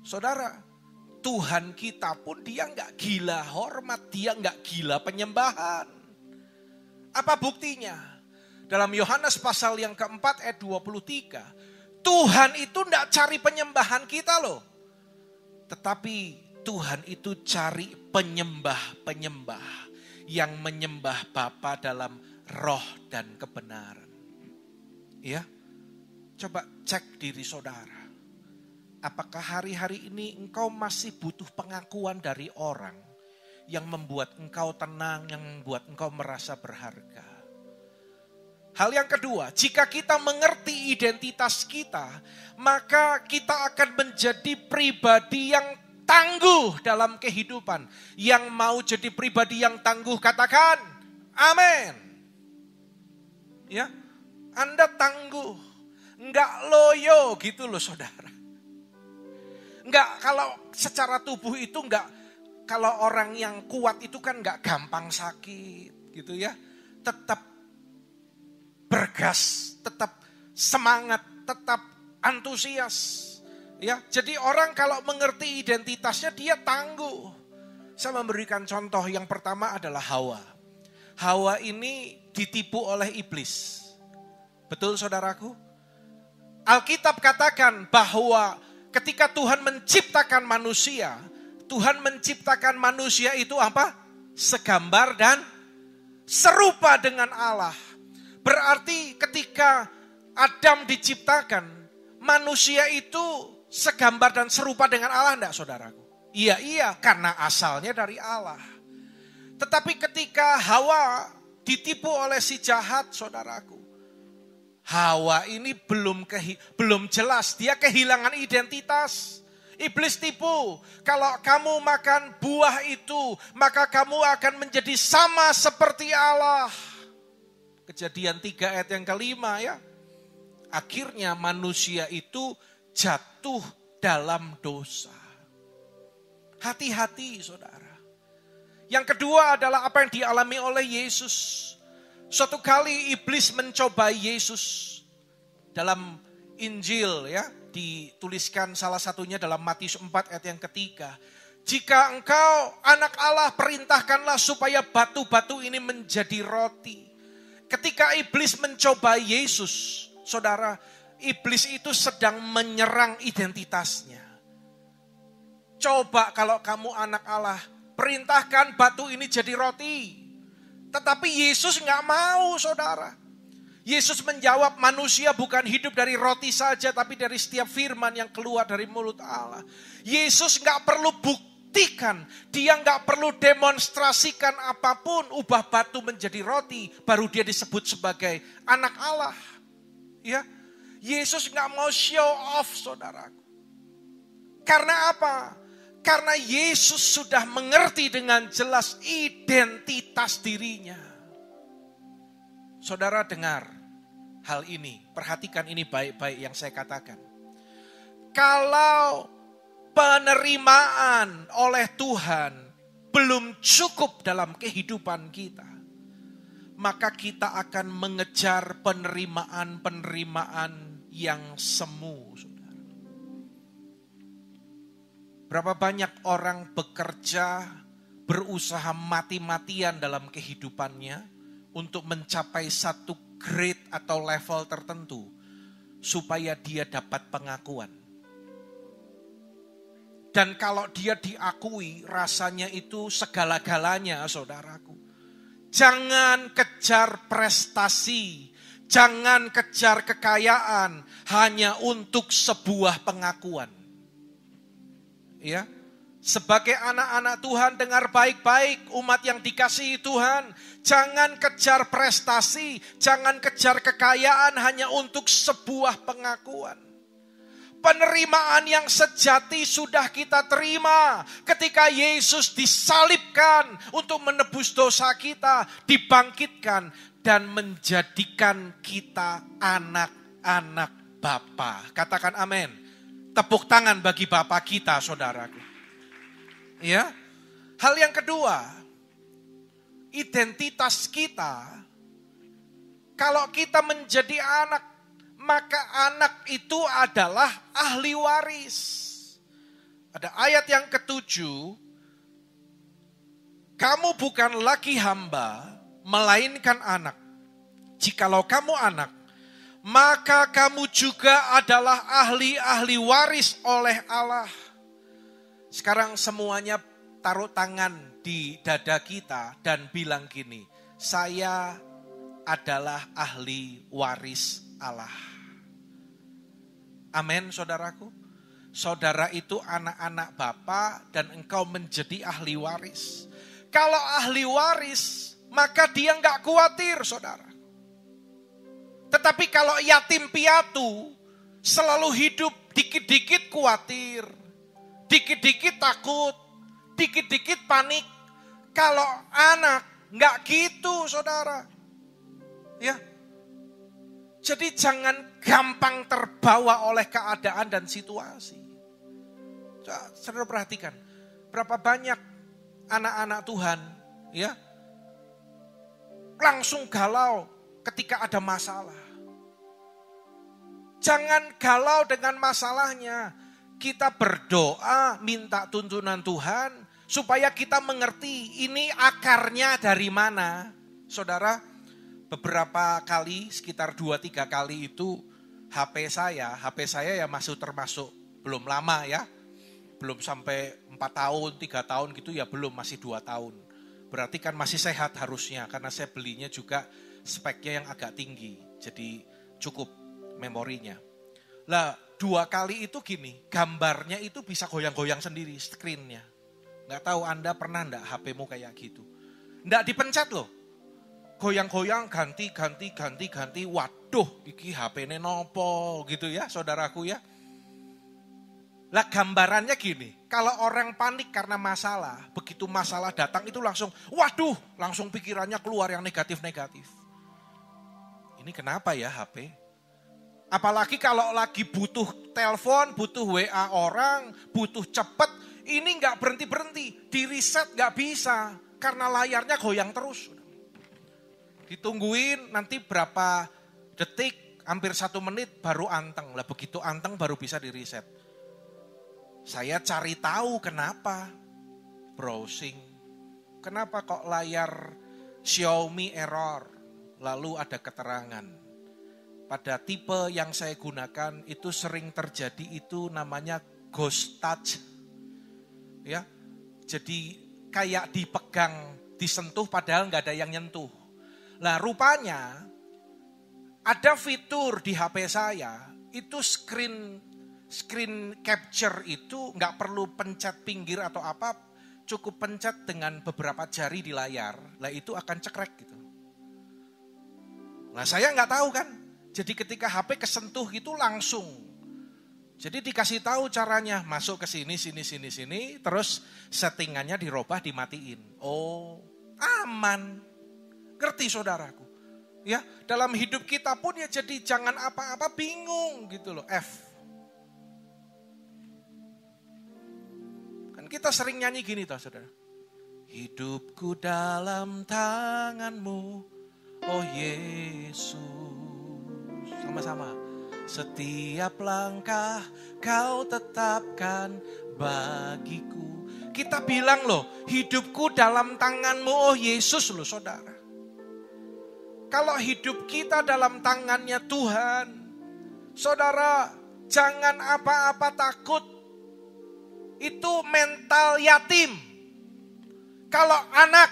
D: Saudara, Tuhan kita pun dia nggak gila hormat, dia nggak gila penyembahan. Apa buktinya? Dalam Yohanes pasal yang keempat ayat 23, Tuhan itu nggak cari penyembahan kita loh. Tetapi Tuhan itu cari penyembah-penyembah yang menyembah Bapa dalam roh dan kebenaran. Ya, coba cek diri saudara. Apakah hari-hari ini engkau masih butuh pengakuan dari orang yang membuat engkau tenang, yang membuat engkau merasa berharga? Hal yang kedua, jika kita mengerti identitas kita, maka kita akan menjadi pribadi yang tangguh dalam kehidupan. Yang mau jadi pribadi yang tangguh, katakan amin. Ya, Anda tangguh, enggak loyo gitu loh saudara. Enggak, kalau secara tubuh itu enggak, kalau orang yang kuat itu kan enggak gampang sakit gitu ya. Tetap bergas, tetap semangat, tetap antusias. Ya, jadi orang kalau mengerti identitasnya dia tangguh. Saya memberikan contoh yang pertama adalah Hawa. Hawa ini ditipu oleh iblis. Betul saudaraku? Alkitab katakan bahwa ketika Tuhan menciptakan manusia, Tuhan menciptakan manusia itu apa? Segambar dan serupa dengan Allah. Berarti ketika Adam diciptakan, manusia itu segambar dan serupa dengan Allah enggak saudaraku? Iya, karena asalnya dari Allah. Tetapi ketika Hawa ditipu oleh si jahat, saudaraku, Hawa ini belum jelas, dia kehilangan identitas. Iblis tipu, kalau kamu makan buah itu, maka kamu akan menjadi sama seperti Allah. Kejadian 3 ayat yang kelima ya. Akhirnya manusia itu jatuh dalam dosa. Hati-hati saudara. Yang kedua adalah apa yang dialami oleh Yesus. Suatu kali iblis mencobai Yesus. Dalam Injil ya, dituliskan salah satunya dalam Matius 4 ayat yang ketiga. Jika engkau anak Allah, perintahkanlah supaya batu-batu ini menjadi roti. Ketika iblis mencobai Yesus, saudara, iblis itu sedang menyerang identitasnya. Coba kalau kamu anak Allah, perintahkan batu ini jadi roti. Tetapi Yesus gak mau saudara. Yesus menjawab, manusia bukan hidup dari roti saja, tapi dari setiap firman yang keluar dari mulut Allah. Yesus gak perlu buktikan, dia gak perlu demonstrasikan apapun, ubah batu menjadi roti, baru dia disebut sebagai anak Allah. Ya, Yesus gak mau show off saudaraku. Karena apa? Karena Yesus sudah mengerti dengan jelas identitas dirinya. Saudara dengar hal ini, perhatikan ini baik-baik yang saya katakan. Kalau penerimaan oleh Tuhan belum cukup dalam kehidupan kita, maka kita akan mengejar penerimaan-penerimaan yang semu, saudara. Berapa banyak orang bekerja, berusaha mati-matian dalam kehidupannya untuk mencapai satu grade atau level tertentu supaya dia dapat pengakuan. Dan kalau dia diakui, rasanya itu segala-galanya, saudaraku. Jangan kejar prestasi, jangan kejar kekayaan hanya untuk sebuah pengakuan. Ya, sebagai anak-anak Tuhan, dengar baik-baik, umat yang dikasihi Tuhan, jangan kejar prestasi, jangan kejar kekayaan hanya untuk sebuah pengakuan. Penerimaan yang sejati sudah kita terima ketika Yesus disalibkan untuk menebus dosa kita, dibangkitkan dan menjadikan kita anak-anak Bapa. Katakan amin. Tepuk tangan bagi Bapa kita, saudaraku. Ya. Hal yang kedua, identitas kita. Kalau kita menjadi anak, maka anak itu adalah ahli waris. Ada ayat yang ke-7. Kamu bukan lagi hamba, melainkan anak. Jikalau kamu anak, maka kamu juga adalah ahli-ahli waris oleh Allah. Sekarang semuanya taruh tangan di dada kita dan bilang gini, saya adalah ahli waris Allah. Amin, saudaraku. Saudara itu anak-anak Bapa dan engkau menjadi ahli waris. Kalau ahli waris, maka dia enggak khawatir, saudara. Tetapi kalau yatim piatu, selalu hidup dikit-dikit khawatir, dikit-dikit takut, dikit-dikit panik. Kalau anak, enggak gitu, saudara. Ya. Jadi jangan gampang terbawa oleh keadaan dan situasi. Saudara perhatikan, berapa banyak anak-anak Tuhan ya langsung galau ketika ada masalah. Jangan galau dengan masalahnya. Kita berdoa, minta tuntunan Tuhan supaya kita mengerti ini akarnya dari mana. Saudara, beberapa kali, sekitar 2-3 kali itu HP saya ya masih termasuk belum lama ya. Belum sampai 4 tahun, 3 tahun gitu ya belum, masih 2 tahun. Berarti kan masih sehat harusnya karena saya belinya juga speknya yang agak tinggi. Jadi cukup memorinya. Lah 2 kali itu gini, gambarnya itu bisa goyang-goyang sendiri screennya. Nggak tahu Anda pernah enggak HP-mu kayak gitu. Nggak dipencet loh. Goyang-goyang, ganti. Waduh, iki HP-ne nopo gitu ya, saudaraku ya. Lah gambarannya gini, kalau orang panik karena masalah, begitu masalah datang itu langsung, waduh, langsung pikirannya keluar yang negatif-negatif. Ini kenapa ya HP? Apalagi kalau lagi butuh telepon, butuh WA orang, butuh cepet, ini nggak berhenti-berhenti, di reset nggak bisa, karena layarnya goyang terus. Ditungguin nanti berapa detik, hampir 1 menit baru anteng. Lah begitu anteng baru bisa di reset. Saya cari tahu kenapa. Browsing. Kenapa kok layar Xiaomi error? Lalu ada keterangan. Pada tipe yang saya gunakan itu sering terjadi, itu namanya ghost touch. Ya. Jadi kayak dipegang, disentuh padahal nggak ada yang nyentuh. Nah rupanya ada fitur di HP saya, itu screen capture itu nggak perlu pencet pinggir atau apa, cukup pencet dengan beberapa jari di layar, lah itu akan cekrek gitu. Nah saya nggak tahu kan, jadi ketika HP kesentuh itu langsung. Jadi dikasih tahu caranya, masuk ke sini, terus settingannya dirubah, dimatiin. Oh aman. Ngerti saudaraku? Ya, dalam hidup kita pun ya jadi jangan apa-apa bingung gitu loh. Kan kita sering nyanyi gini toh saudara. Hidupku dalam tangan-Mu, oh Yesus. Sama-sama. Setiap langkah Kau tetapkan bagiku. Kita bilang loh, hidupku dalam tangan-Mu, oh Yesus loh saudara. Kalau hidup kita dalam tangannya Tuhan, saudara, jangan apa-apa takut. Itu mental yatim. Kalau anak,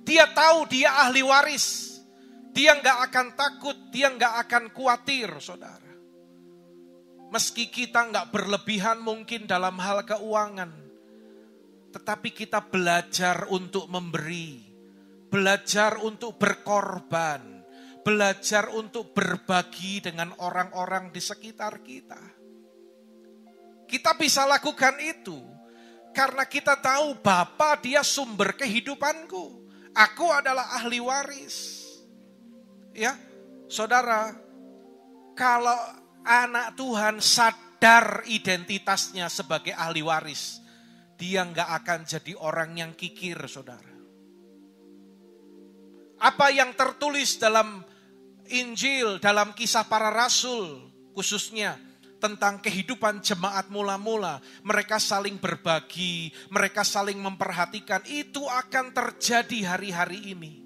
D: dia tahu dia ahli waris. Dia nggak akan takut, dia nggak akan khawatir, saudara. Meski kita nggak berlebihan mungkin dalam hal keuangan, tetapi kita belajar untuk memberi, belajar untuk berkorban, belajar untuk berbagi dengan orang-orang di sekitar kita. Kita bisa lakukan itu karena kita tahu Bapa dia sumber kehidupanku. Aku adalah ahli waris. Ya, saudara, kalau anak Tuhan sadar identitasnya sebagai ahli waris, dia nggak akan jadi orang yang kikir, saudara. Apa yang tertulis dalam Injil, dalam Kisah Para Rasul, khususnya tentang kehidupan jemaat mula-mula, mereka saling berbagi, mereka saling memperhatikan, itu akan terjadi hari-hari ini.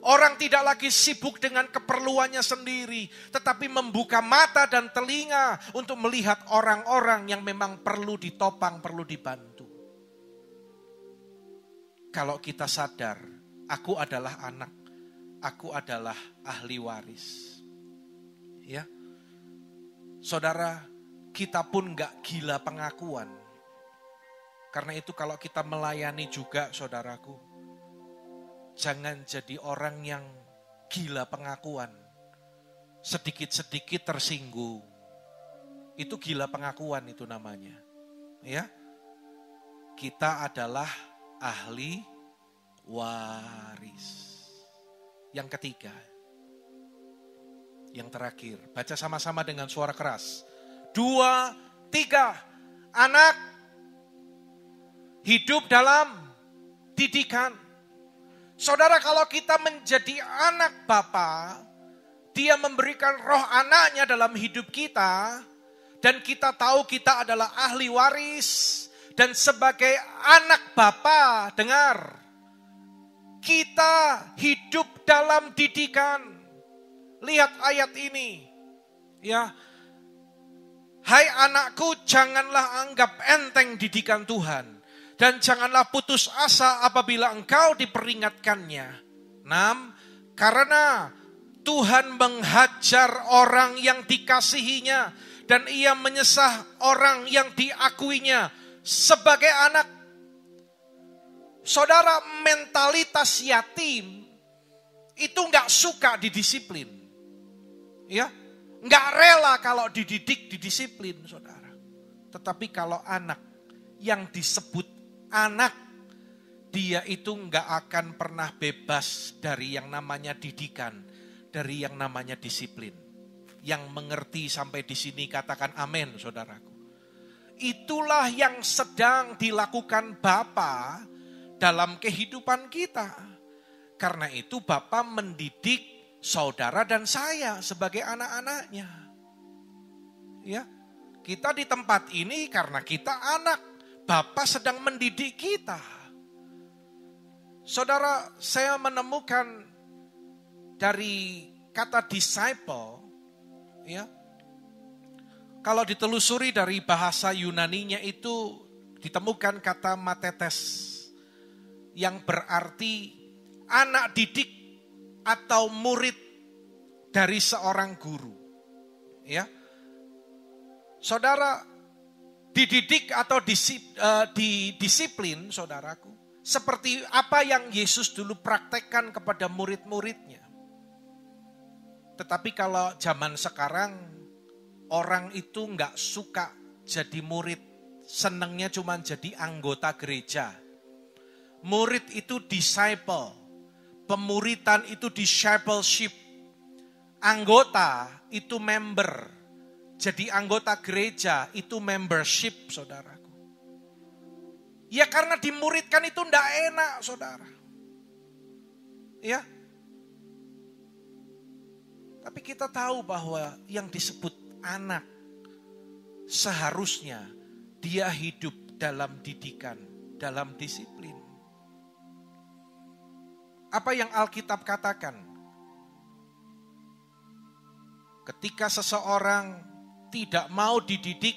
D: Orang tidak lagi sibuk dengan keperluannya sendiri, tetapi membuka mata dan telinga untuk melihat orang-orang yang memang perlu ditopang, perlu dibantu. Kalau kita sadar, aku adalah anak, aku adalah ahli waris. Ya, saudara, kita pun gak gila pengakuan. Karena itu kalau kita melayani juga, saudaraku, jangan jadi orang yang gila pengakuan. Sedikit-sedikit tersinggung. Itu gila pengakuan itu namanya. Ya. Kita adalah ahli waris. Yang ketiga. Yang terakhir. Baca sama-sama dengan suara keras. 2, 3. Anak hidup dalam didikan. Saudara, kalau kita menjadi anak Bapa, Dia memberikan roh anaknya dalam hidup kita, dan kita tahu kita adalah ahli waris, dan sebagai anak Bapa, dengar, kita hidup dalam didikan. Lihat ayat ini, ya. Hai anakku, janganlah anggap enteng didikan Tuhan. Dan janganlah putus asa apabila engkau diperingatkannya. 6. Karena Tuhan menghajar orang yang dikasihinya. Dan ia menyesah orang yang diakuinya sebagai anak. Saudara, mentalitas yatim itu gak suka didisiplin. Ya, gak rela kalau dididik, didisiplin, saudara. Tetapi kalau anak yang disebut anak, dia itu nggak akan pernah bebas dari yang namanya didikan, dari yang namanya disiplin. Yang mengerti sampai di sini katakan amin, saudaraku. Itulah yang sedang dilakukan Bapa dalam kehidupan kita. Karena itu Bapa mendidik saudara dan saya sebagai anak-anaknya. Ya, kita di tempat ini karena kita anak. Bapa sedang mendidik kita. Saudara, saya menemukan dari kata disciple, ya. Kalau ditelusuri dari bahasa Yunaninya itu ditemukan kata matetes yang berarti anak didik atau murid dari seorang guru. Ya. Saudara, dididik atau disiplin, saudaraku, seperti apa yang Yesus dulu praktekkan kepada murid-muridnya. Tetapi kalau zaman sekarang, orang itu nggak suka jadi murid, senangnya cuma jadi anggota gereja. Murid itu disciple, pemuritan itu discipleship, anggota itu member. Jadi anggota gereja itu membership, saudaraku. Ya karena dimuridkan itu enggak enak, saudara. Ya. Tapi kita tahu bahwa yang disebut anak seharusnya dia hidup dalam didikan, dalam disiplin. Apa yang Alkitab katakan? Ketika seseorang tidak mau dididik,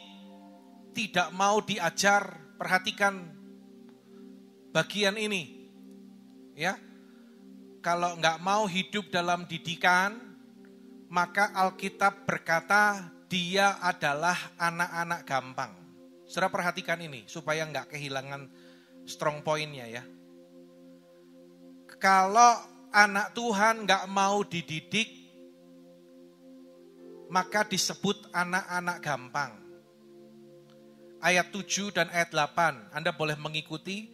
D: tidak mau diajar, perhatikan bagian ini. Ya. Kalau enggak mau hidup dalam didikan, maka Alkitab berkata dia adalah anak-anak gampang. Saudara perhatikan ini supaya enggak kehilangan strong point-nya ya. Kalau anak Tuhan enggak mau dididik, maka disebut anak-anak gampang. Ayat 7 dan ayat 8, Anda boleh mengikuti.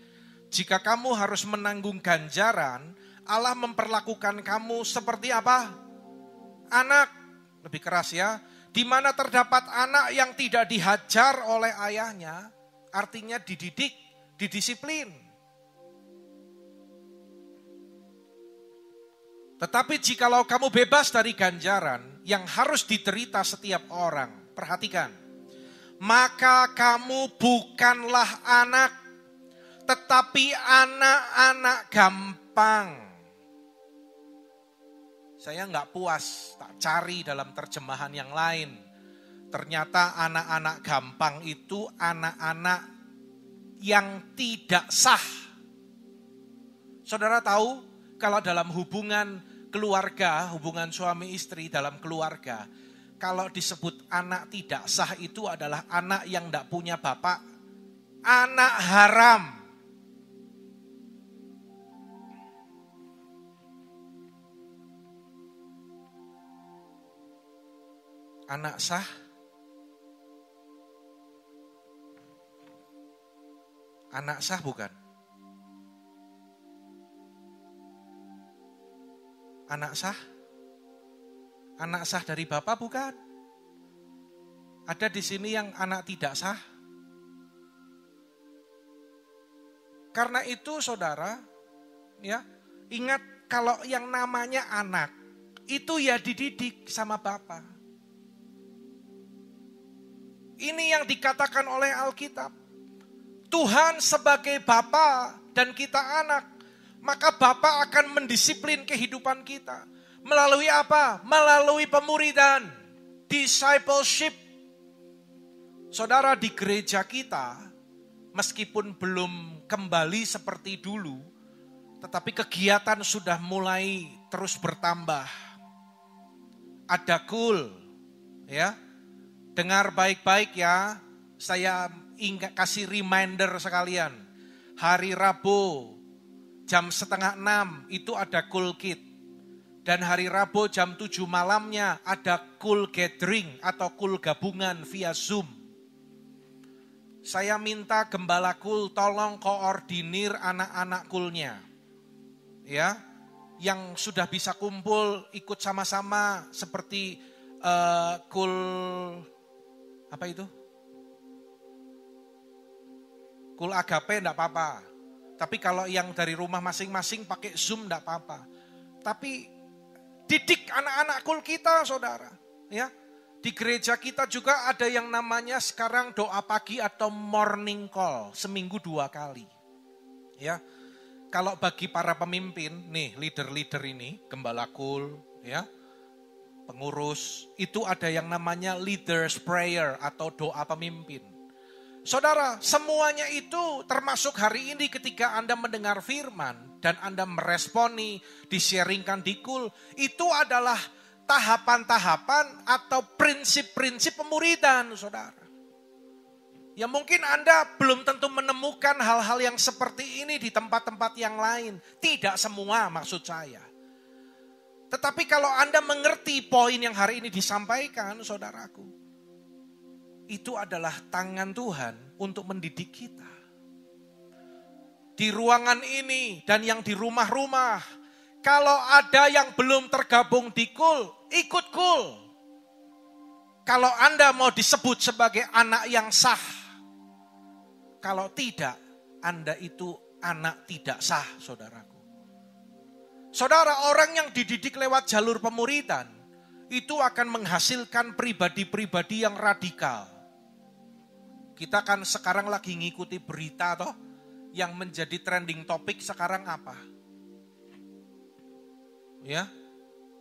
D: Jika kamu harus menanggung ganjaran, Allah memperlakukan kamu seperti apa? Anak, lebih keras ya. Di mana terdapat anak yang tidak dihajar oleh ayahnya, artinya dididik, didisiplin. Tetapi jikalau kamu bebas dari ganjaran yang harus diderita setiap orang, perhatikan. Maka kamu bukanlah anak, tetapi anak-anak gampang. Saya enggak puas, tak cari dalam terjemahan yang lain. Ternyata anak-anak gampang itu anak-anak yang tidak sah. Saudara tahu kalau dalam hubungan keluarga, hubungan suami istri dalam keluarga, kalau disebut anak tidak sah itu adalah anak yang tidak punya bapak, anak haram. Anak sah, anak sah bukan? Anak sah? Anak sah dari bapak bukan? Ada di sini yang anak tidak sah? Karena itu saudara, ya, ingat kalau yang namanya anak, itu ya dididik sama bapak. Ini yang dikatakan oleh Alkitab. Tuhan sebagai Bapa dan kita anak, maka Bapa akan mendisiplin kehidupan kita. Melalui apa? Melalui pemuridan, discipleship. Saudara, di gereja kita, meskipun belum kembali seperti dulu, tetapi kegiatan sudah mulai terus bertambah. Ada cool, ya. Dengar baik-baik ya, saya kasih reminder sekalian. Hari Rabu jam 5:30 itu ada cool kid. Dan hari Rabu jam 7 malamnya ada cool gathering atau cool gabungan via Zoom. Saya minta gembala cool tolong koordinir anak-anak coolnya. Ya, yang sudah bisa kumpul ikut sama-sama seperti cool apa itu? Cool agape enggak apa-apa. Tapi kalau yang dari rumah masing-masing pakai Zoom enggak apa-apa. Tapi didik anak-anak cool kita, saudara. Ya, di gereja kita juga ada yang namanya sekarang doa pagi atau morning call, seminggu 2 kali. Ya, kalau bagi para pemimpin, nih leader-leader ini, gembala cool, ya, pengurus, itu ada yang namanya leaders prayer atau doa pemimpin. Saudara, semuanya itu termasuk hari ini ketika Anda mendengar firman dan Anda meresponi, di-sharingkan di cool, itu adalah tahapan-tahapan atau prinsip-prinsip pemuridan, saudara. Ya mungkin Anda belum tentu menemukan hal-hal yang seperti ini di tempat-tempat yang lain. Tidak semua maksud saya. Tetapi kalau Anda mengerti poin yang hari ini disampaikan, saudaraku, itu adalah tangan Tuhan untuk mendidik kita. Di ruangan ini dan yang di rumah-rumah, kalau ada yang belum tergabung di cool, ikut cool. Kalau Anda mau disebut sebagai anak yang sah, kalau tidak, Anda itu anak tidak sah, saudaraku. Saudara, orang yang dididik lewat jalur pemuridan, itu akan menghasilkan pribadi-pribadi yang radikal. Kita kan sekarang lagi ngikuti berita toh, yang menjadi trending topik sekarang apa? Ya,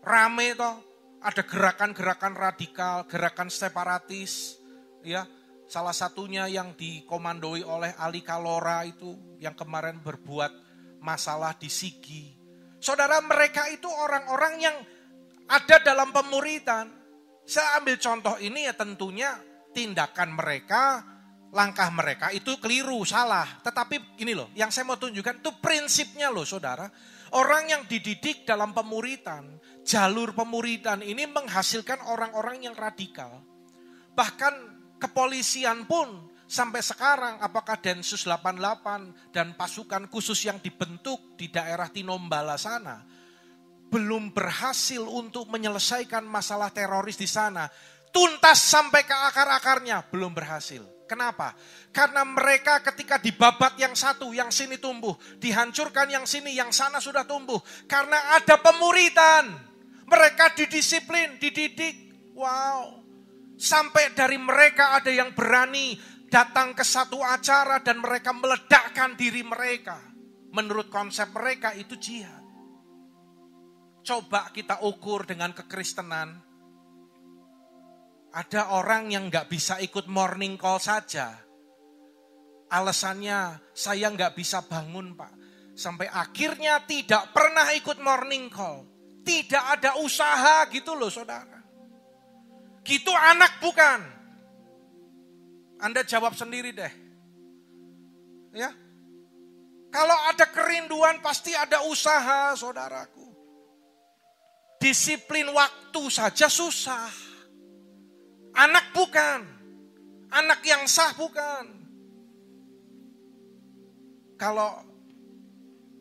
D: rame toh, ada gerakan-gerakan radikal, gerakan separatis, ya. Salah satunya yang dikomandoi oleh Ali Kalora itu, yang kemarin berbuat masalah di Sigi. Saudara, mereka itu orang-orang yang ada dalam pemuridan. Saya ambil contoh ini ya, tentunya tindakan mereka, langkah mereka itu keliru, salah. Tetapi ini loh, yang saya mau tunjukkan itu prinsipnya loh saudara. Orang yang dididik dalam pemuridan, jalur pemuridan ini menghasilkan orang-orang yang radikal. Bahkan kepolisian pun sampai sekarang, apakah Densus 88 dan pasukan khusus yang dibentuk di daerah Tinombala sana, belum berhasil untuk menyelesaikan masalah teroris di sana. Tuntas sampai ke akar-akarnya, belum berhasil. Kenapa? Karena mereka ketika dibabat yang satu, yang sini tumbuh. Dihancurkan yang sini, yang sana sudah tumbuh. Karena ada pemuridan. Mereka didisiplin, dididik. Wow. Sampai dari mereka ada yang berani datang ke satu acara dan mereka meledakkan diri mereka. Menurut konsep mereka itu jihad. Coba kita ukur dengan kekristenan. Ada orang yang gak bisa ikut morning call saja. Alasannya, saya gak bisa bangun Pak. Sampai akhirnya tidak pernah ikut morning call. Tidak ada usaha gitu loh saudara. Gitu anak bukan? Anda jawab sendiri deh. Ya. Kalau ada kerinduan pasti ada usaha saudaraku. Disiplin waktu saja susah. Anak bukan. Anak yang sah bukan. Kalau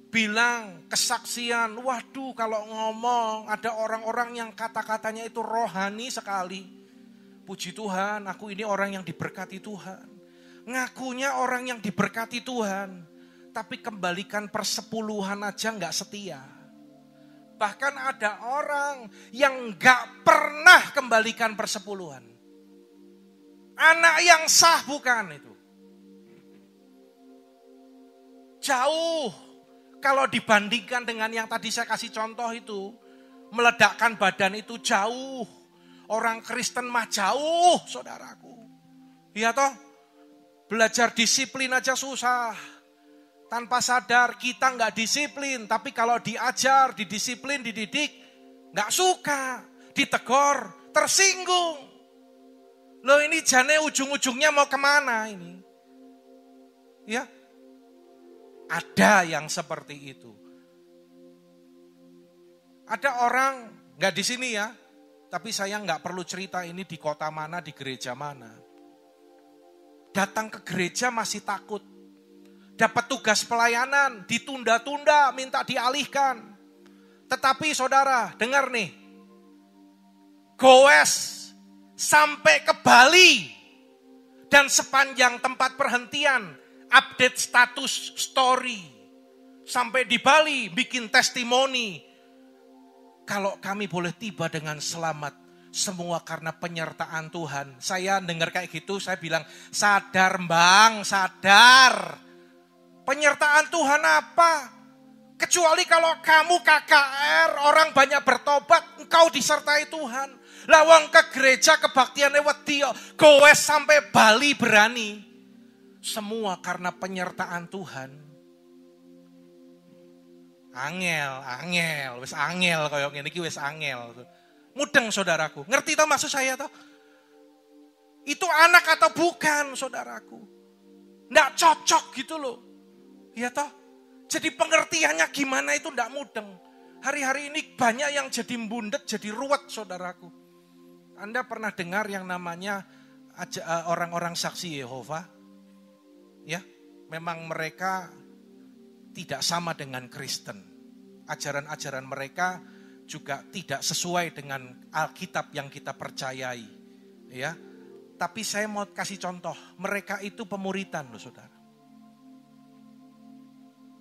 D: bilang kesaksian, waduh kalau ngomong ada orang-orang yang kata-katanya itu rohani sekali. Puji Tuhan, aku ini orang yang diberkati Tuhan. Ngakunya orang yang diberkati Tuhan. Tapi kembalikan persepuluhan aja gak setia. Bahkan ada orang yang gak pernah kembalikan persepuluhan. Anak yang sah bukan itu. Jauh. Kalau dibandingkan dengan yang tadi saya kasih contoh itu. Meledakkan badan itu jauh. Orang Kristen mah jauh saudaraku. Iya toh. Belajar disiplin aja susah. Tanpa sadar kita gak disiplin. Tapi kalau diajar, didisiplin, dididik. Gak suka. Ditegor, tersinggung. Loh ini jane ujung-ujungnya mau kemana ini? Ya. Ada yang seperti itu. Ada orang, gak di sini ya. Tapi saya gak perlu cerita ini di kota mana, di gereja mana. Datang ke gereja masih takut. Dapat tugas pelayanan, ditunda-tunda, minta dialihkan. Tetapi saudara, dengar nih. Goes sampai ke Bali. Dan sepanjang tempat perhentian, update status story. Sampai di Bali, bikin testimoni. Kalau kami boleh tiba dengan selamat, semua karena penyertaan Tuhan. Saya dengar kayak gitu, saya bilang, sadar Bang, sadar. Penyertaan Tuhan apa? Kecuali kalau kamu KKR, orang banyak bertobat, engkau disertai Tuhan. Lawang ke gereja kebaktian lewat dia, goes sampai Bali berani. Semua karena penyertaan Tuhan. Angel, wis angel koyo ngene iki wis angel. Mudeng saudaraku. Ngerti toh maksud saya toh? Itu anak atau bukan saudaraku? Nggak cocok gitu loh. Ya toh? Jadi pengertiannya gimana itu nggak mudeng. Hari-hari ini banyak yang jadi bundet, jadi ruwet saudaraku. Anda pernah dengar yang namanya orang-orang saksi Yehova? Ya, memang mereka tidak sama dengan Kristen. Ajaran-ajaran mereka juga tidak sesuai dengan Alkitab yang kita percayai. Ya, tapi saya mau kasih contoh. Mereka itu pemuritan loh saudara.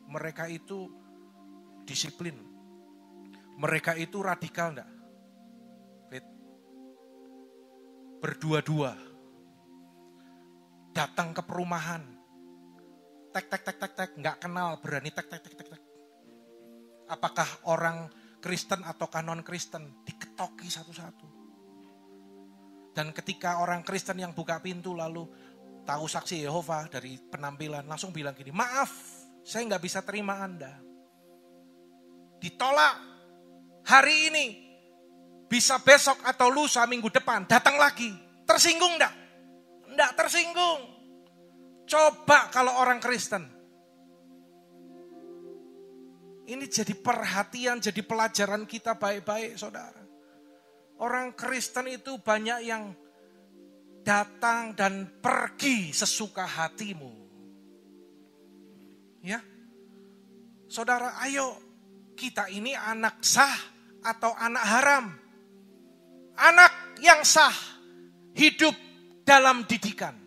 D: mereka itu disiplin. Mereka itu radikal enggak? Berdua-dua. Datang ke perumahan. Tek, enggak kenal, berani tek. Apakah orang Kristen ataukah non-Kristen? Diketoki satu-satu. Dan ketika orang Kristen yang buka pintu lalu tahu saksi Yehova dari penampilan, langsung bilang gini, maaf, saya nggak bisa terima Anda. Ditolak hari ini, bisa besok atau lusa minggu depan, datang lagi. Tersinggung enggak? Enggak tersinggung. Coba kalau orang Kristen. Ini jadi perhatian, jadi pelajaran kita baik-baik saudara. Orang Kristen itu banyak yang datang dan pergi sesuka hatimu. Ya. Saudara, ayo kita ini anak sah atau anak haram. Anak yang sah hidup dalam didikan.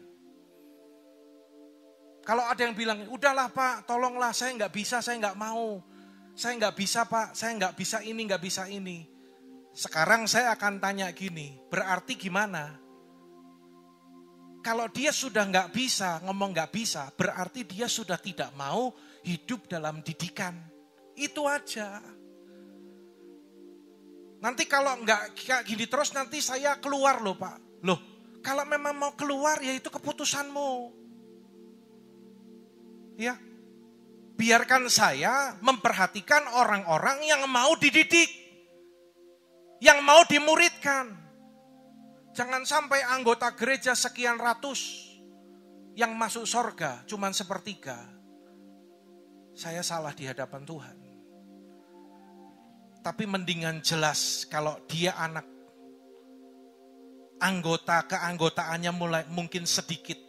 D: Kalau ada yang bilang, udahlah Pak, tolonglah saya nggak bisa, saya nggak mau. Saya nggak bisa Pak, saya nggak bisa ini, nggak bisa ini. Sekarang saya akan tanya gini, berarti gimana? Kalau dia sudah nggak bisa, ngomong nggak bisa, berarti dia sudah tidak mau hidup dalam didikan. Itu aja. Nanti kalau nggak kayak gini terus nanti saya keluar loh Pak. Loh, kalau memang mau keluar ya itu keputusanmu. Ya, biarkan saya memperhatikan orang-orang yang mau dididik. Yang mau dimuridkan. Jangan sampai anggota gereja sekian ratus yang masuk sorga cuman sepertiga. Saya salah di hadapan Tuhan. Tapi mendingan jelas kalau dia anak. Anggota keanggotaannya mulai mungkin sedikit.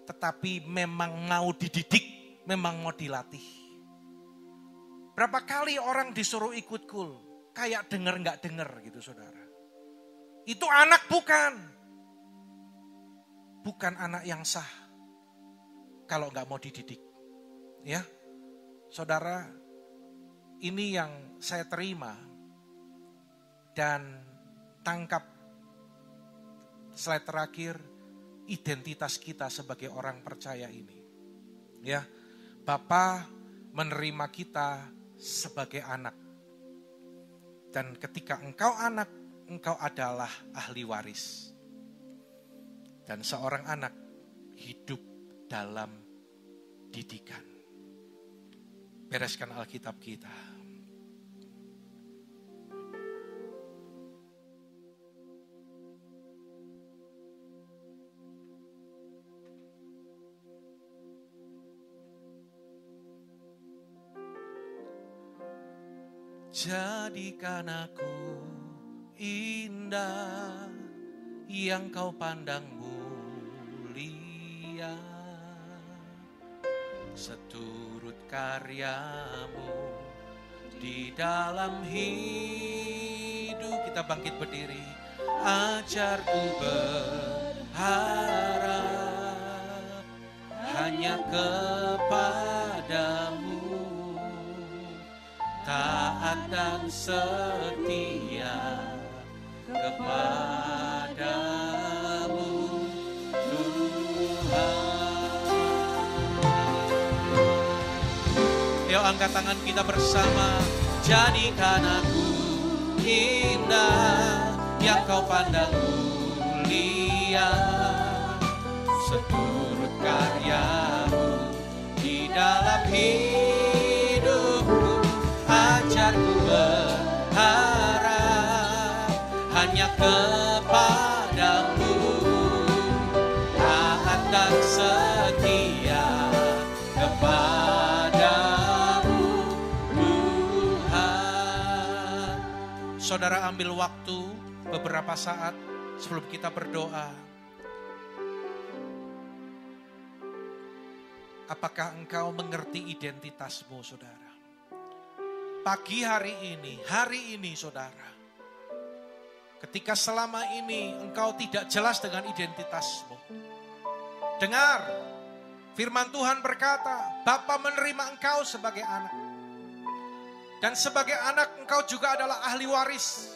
D: Tetapi memang mau dididik, memang mau dilatih. Berapa kali orang disuruh ikut kul. Kayak denger gak denger gitu saudara. Itu anak bukan. Bukan anak yang sah. Kalau gak mau dididik. Ya, saudara, ini yang saya terima. Dan tangkap slide terakhir. Identitas kita sebagai orang percaya ini. Ya, Bapa menerima kita sebagai anak. Dan ketika engkau anak, engkau adalah ahli waris. Dan seorang anak hidup dalam didikan. Bereskan Alkitab kita. Jadikan aku indah yang kau pandang mulia, seturut karyamu di dalam hidup. Kita bangkit berdiri. Ajarku berharap hanya kepadamu, taat dan setia kepadamu Tuhan. Yuk angkat tangan kita bersama. Jadikan aku indah yang kau pandang mulia, seturut karyamu di dalam hidupku. Ajarku berharap hanya kepadamu, taat dan setia kepadamu Tuhan. Saudara ambil waktu beberapa saat sebelum kita berdoa. Apakah engkau mengerti identitasmu saudara? Pagi hari ini saudara, ketika selama ini engkau tidak jelas dengan identitasmu, dengar, Firman Tuhan berkata, Bapa menerima engkau sebagai anak. Dan sebagai anak engkau juga adalah ahli waris.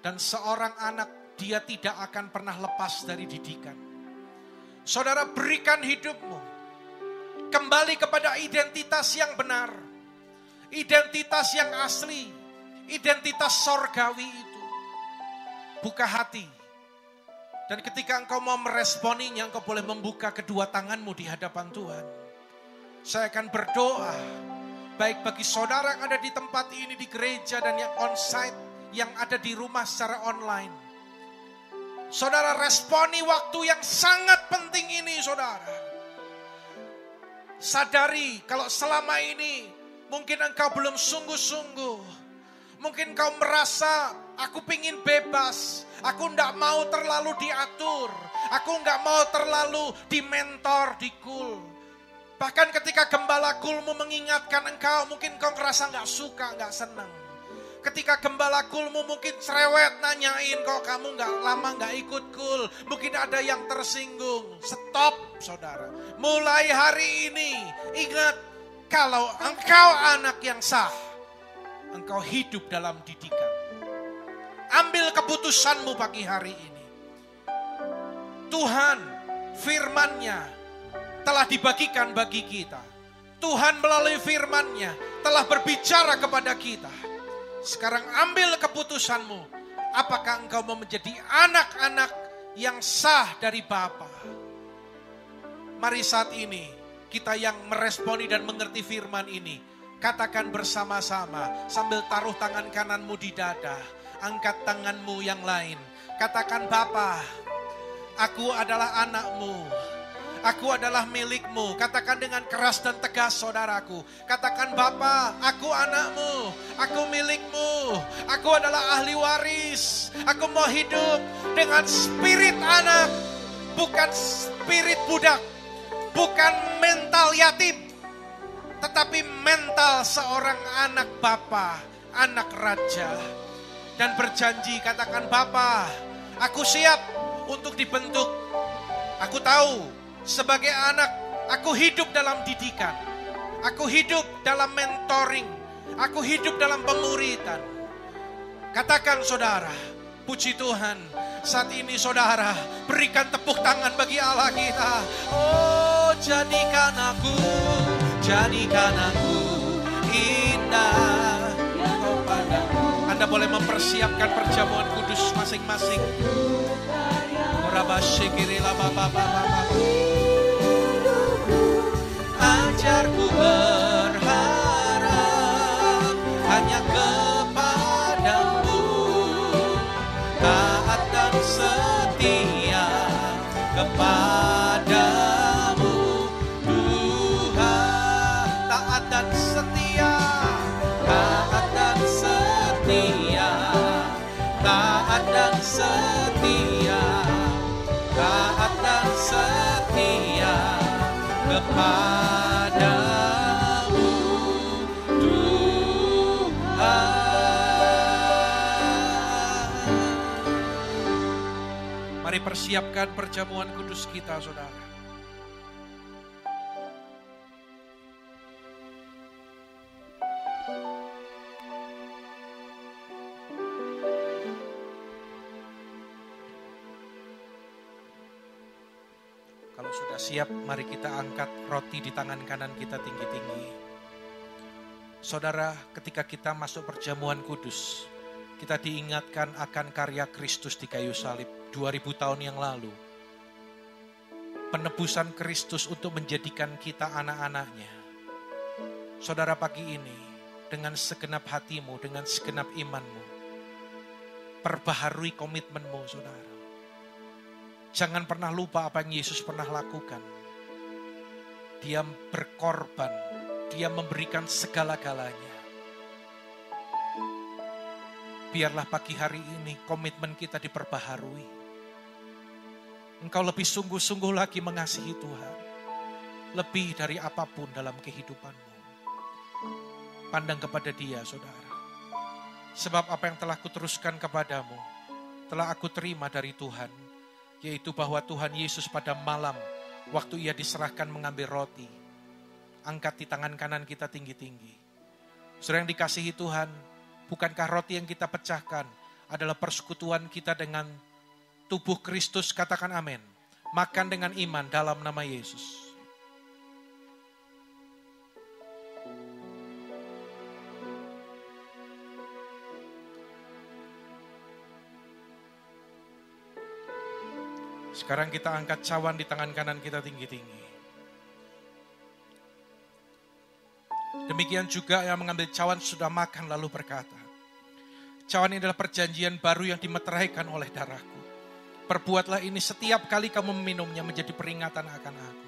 D: Dan seorang anak dia tidak akan pernah lepas dari didikan. Saudara, berikan hidupmu kembali kepada identitas yang benar. Identitas yang asli. Identitas sorgawi itu. Buka hati. Dan ketika engkau mau meresponinya, engkau boleh membuka kedua tanganmu di hadapan Tuhan. Saya akan berdoa, baik bagi saudara yang ada di tempat ini, di gereja, dan yang onsite, yang ada di rumah secara online. Saudara, responi waktu yang sangat penting ini, saudara. Sadari kalau selama ini mungkin engkau belum sungguh-sungguh. Mungkin kau merasa, aku pingin bebas. Aku enggak mau terlalu diatur. Aku enggak mau terlalu dimentor, dikul. Bahkan ketika gembala kulmu mengingatkan engkau, mungkin kau ngerasa enggak suka, enggak senang. Ketika gembala kulmu mungkin cerewet nanyain, kok kamu enggak lama enggak ikut kul. Mungkin ada yang tersinggung. Stop, saudara. Mulai hari ini, ingat, kalau engkau anak yang sah, engkau hidup dalam didikan. Ambil keputusanmu pagi hari ini. Tuhan, firman-Nya telah dibagikan bagi kita. Tuhan melalui firman-Nya telah berbicara kepada kita. Sekarang ambil keputusanmu. Apakah engkau mau menjadi anak-anak yang sah dari Bapa? Mari saat ini kita yang meresponi dan mengerti firman ini, katakan bersama-sama sambil taruh tangan kananmu di dada. Angkat tanganmu yang lain. Katakan, Bapa, aku adalah anakmu. Aku adalah milikmu. Katakan dengan keras dan tegas, saudaraku. Katakan, Bapa, aku anakmu. Aku milikmu. Aku adalah ahli waris. Aku mau hidup dengan spirit anak. Bukan spirit budak. Bukan mental yatim. Tetapi mental seorang anak Bapa, anak raja. Dan berjanji, katakan, Bapa, aku siap untuk dibentuk. Aku tahu sebagai anak, aku hidup dalam didikan. Aku hidup dalam mentoring. Aku hidup dalam pemuritan. Katakan, saudara, puji Tuhan. Saat ini saudara, berikan tepuk tangan bagi Allah kita. Oh, jadikan aku indah engkau padaku. Anda boleh mempersiapkan perjamuan kudus masing-masing. Ajarku berharap hanya kepadamu, taat dan setia kepadamu, Tuhan. Taat dan setia, taat dan setia, taat dan setia, taat dan setia kepadamu, Tuhan. Mari persiapkan perjamuan kudus kita, saudara. Kalau sudah siap, mari kita angkat roti di tangan kanan kita tinggi-tinggi. Saudara, ketika kita masuk perjamuan kudus, kita diingatkan akan karya Kristus di kayu salib 2000 tahun yang lalu. Penebusan Kristus untuk menjadikan kita anak-anaknya. Saudara, pagi ini, dengan segenap hatimu, dengan segenap imanmu, perbaharui komitmenmu, saudara. Jangan pernah lupa apa yang Yesus pernah lakukan. Dia berkorban, dia memberikan segala-galanya. Biarlah pagi hari ini komitmen kita diperbaharui. Engkau lebih sungguh-sungguh lagi mengasihi Tuhan. Lebih dari apapun dalam kehidupanmu. Pandang kepada Dia, saudara. Sebab apa yang telah kuteruskan kepadamu, telah aku terima dari Tuhan. Yaitu bahwa Tuhan Yesus pada malam waktu ia diserahkan mengambil roti, angkat di tangan kanan kita tinggi-tinggi. Saudara yang dikasihi Tuhan, bukankah roti yang kita pecahkan adalah persekutuan kita dengan tubuh Kristus? Katakan amin. Makan dengan iman dalam nama Yesus. Sekarang kita angkat cawan di tangan kanan kita tinggi-tinggi. Demikian juga yang mengambil cawan sudah makan lalu berkata, cawan ini adalah perjanjian baru yang dimeteraikan oleh darahku. Perbuatlah ini setiap kali kamu meminumnya menjadi peringatan akan aku.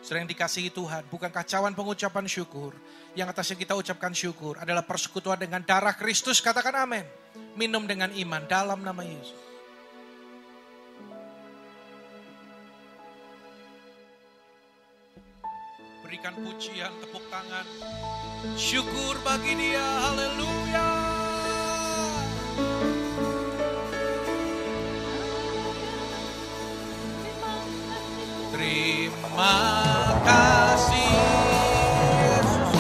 D: Saudara yang dikasihi Tuhan, bukankah cawan pengucapan syukur, yang atasnya kita ucapkan syukur, adalah persekutuan dengan darah Kristus? Katakan amin. Minum dengan iman dalam nama Yesus. Berikan pujian, tepuk tangan. Syukur bagi Dia, haleluya. Terima kasih Yesus.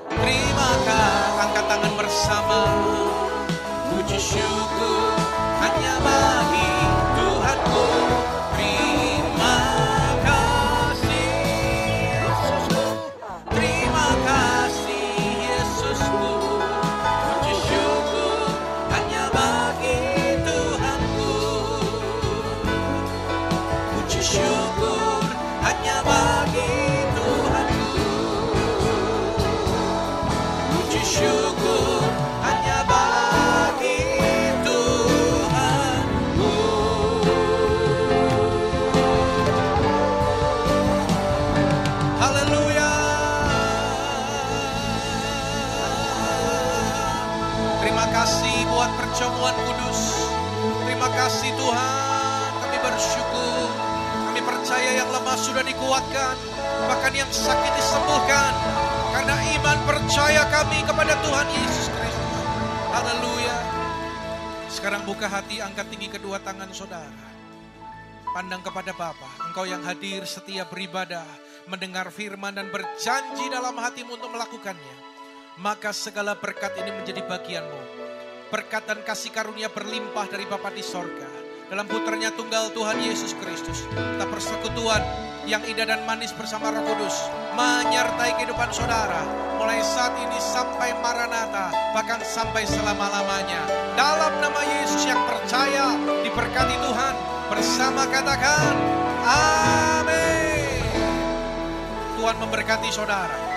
D: Terima kasih. Angkat tangan bersama. Puji syukur hanya bagi Tuhanku. Terima kasih Yesusku. Terima kasih Yesusku. Puji syukur hanya bagi Tuhanku. Puji syukur hanya bagi Tuhanku. Puji syukur hanya bagi Tuhanku. Haleluya. Terima kasih buat perjamuan kudus. Terima kasih Tuhan, kami bersyukur. Kami percaya yang lemah sudah dikuatkan, bahkan yang sakit disembuhkan. Karena iman percaya kami kepada Tuhan Yesus Kristus. Haleluya. Sekarang buka hati, angkat tinggi kedua tangan saudara. Pandang kepada Bapa, Engkau yang hadir setiap beribadah, mendengar firman dan berjanji dalam hatimu untuk melakukannya. Maka segala berkat ini menjadi bagianmu. Berkat dan kasih karunia berlimpah dari Bapa di sorga. Dalam putranya tunggal Tuhan Yesus Kristus, kita persekutuan yang indah dan manis bersama Roh Kudus menyertai kehidupan saudara mulai saat ini sampai Maranatha, bahkan sampai selama-lamanya. Dalam nama Yesus yang percaya, diberkati Tuhan bersama, katakan amin. Tuhan memberkati saudara.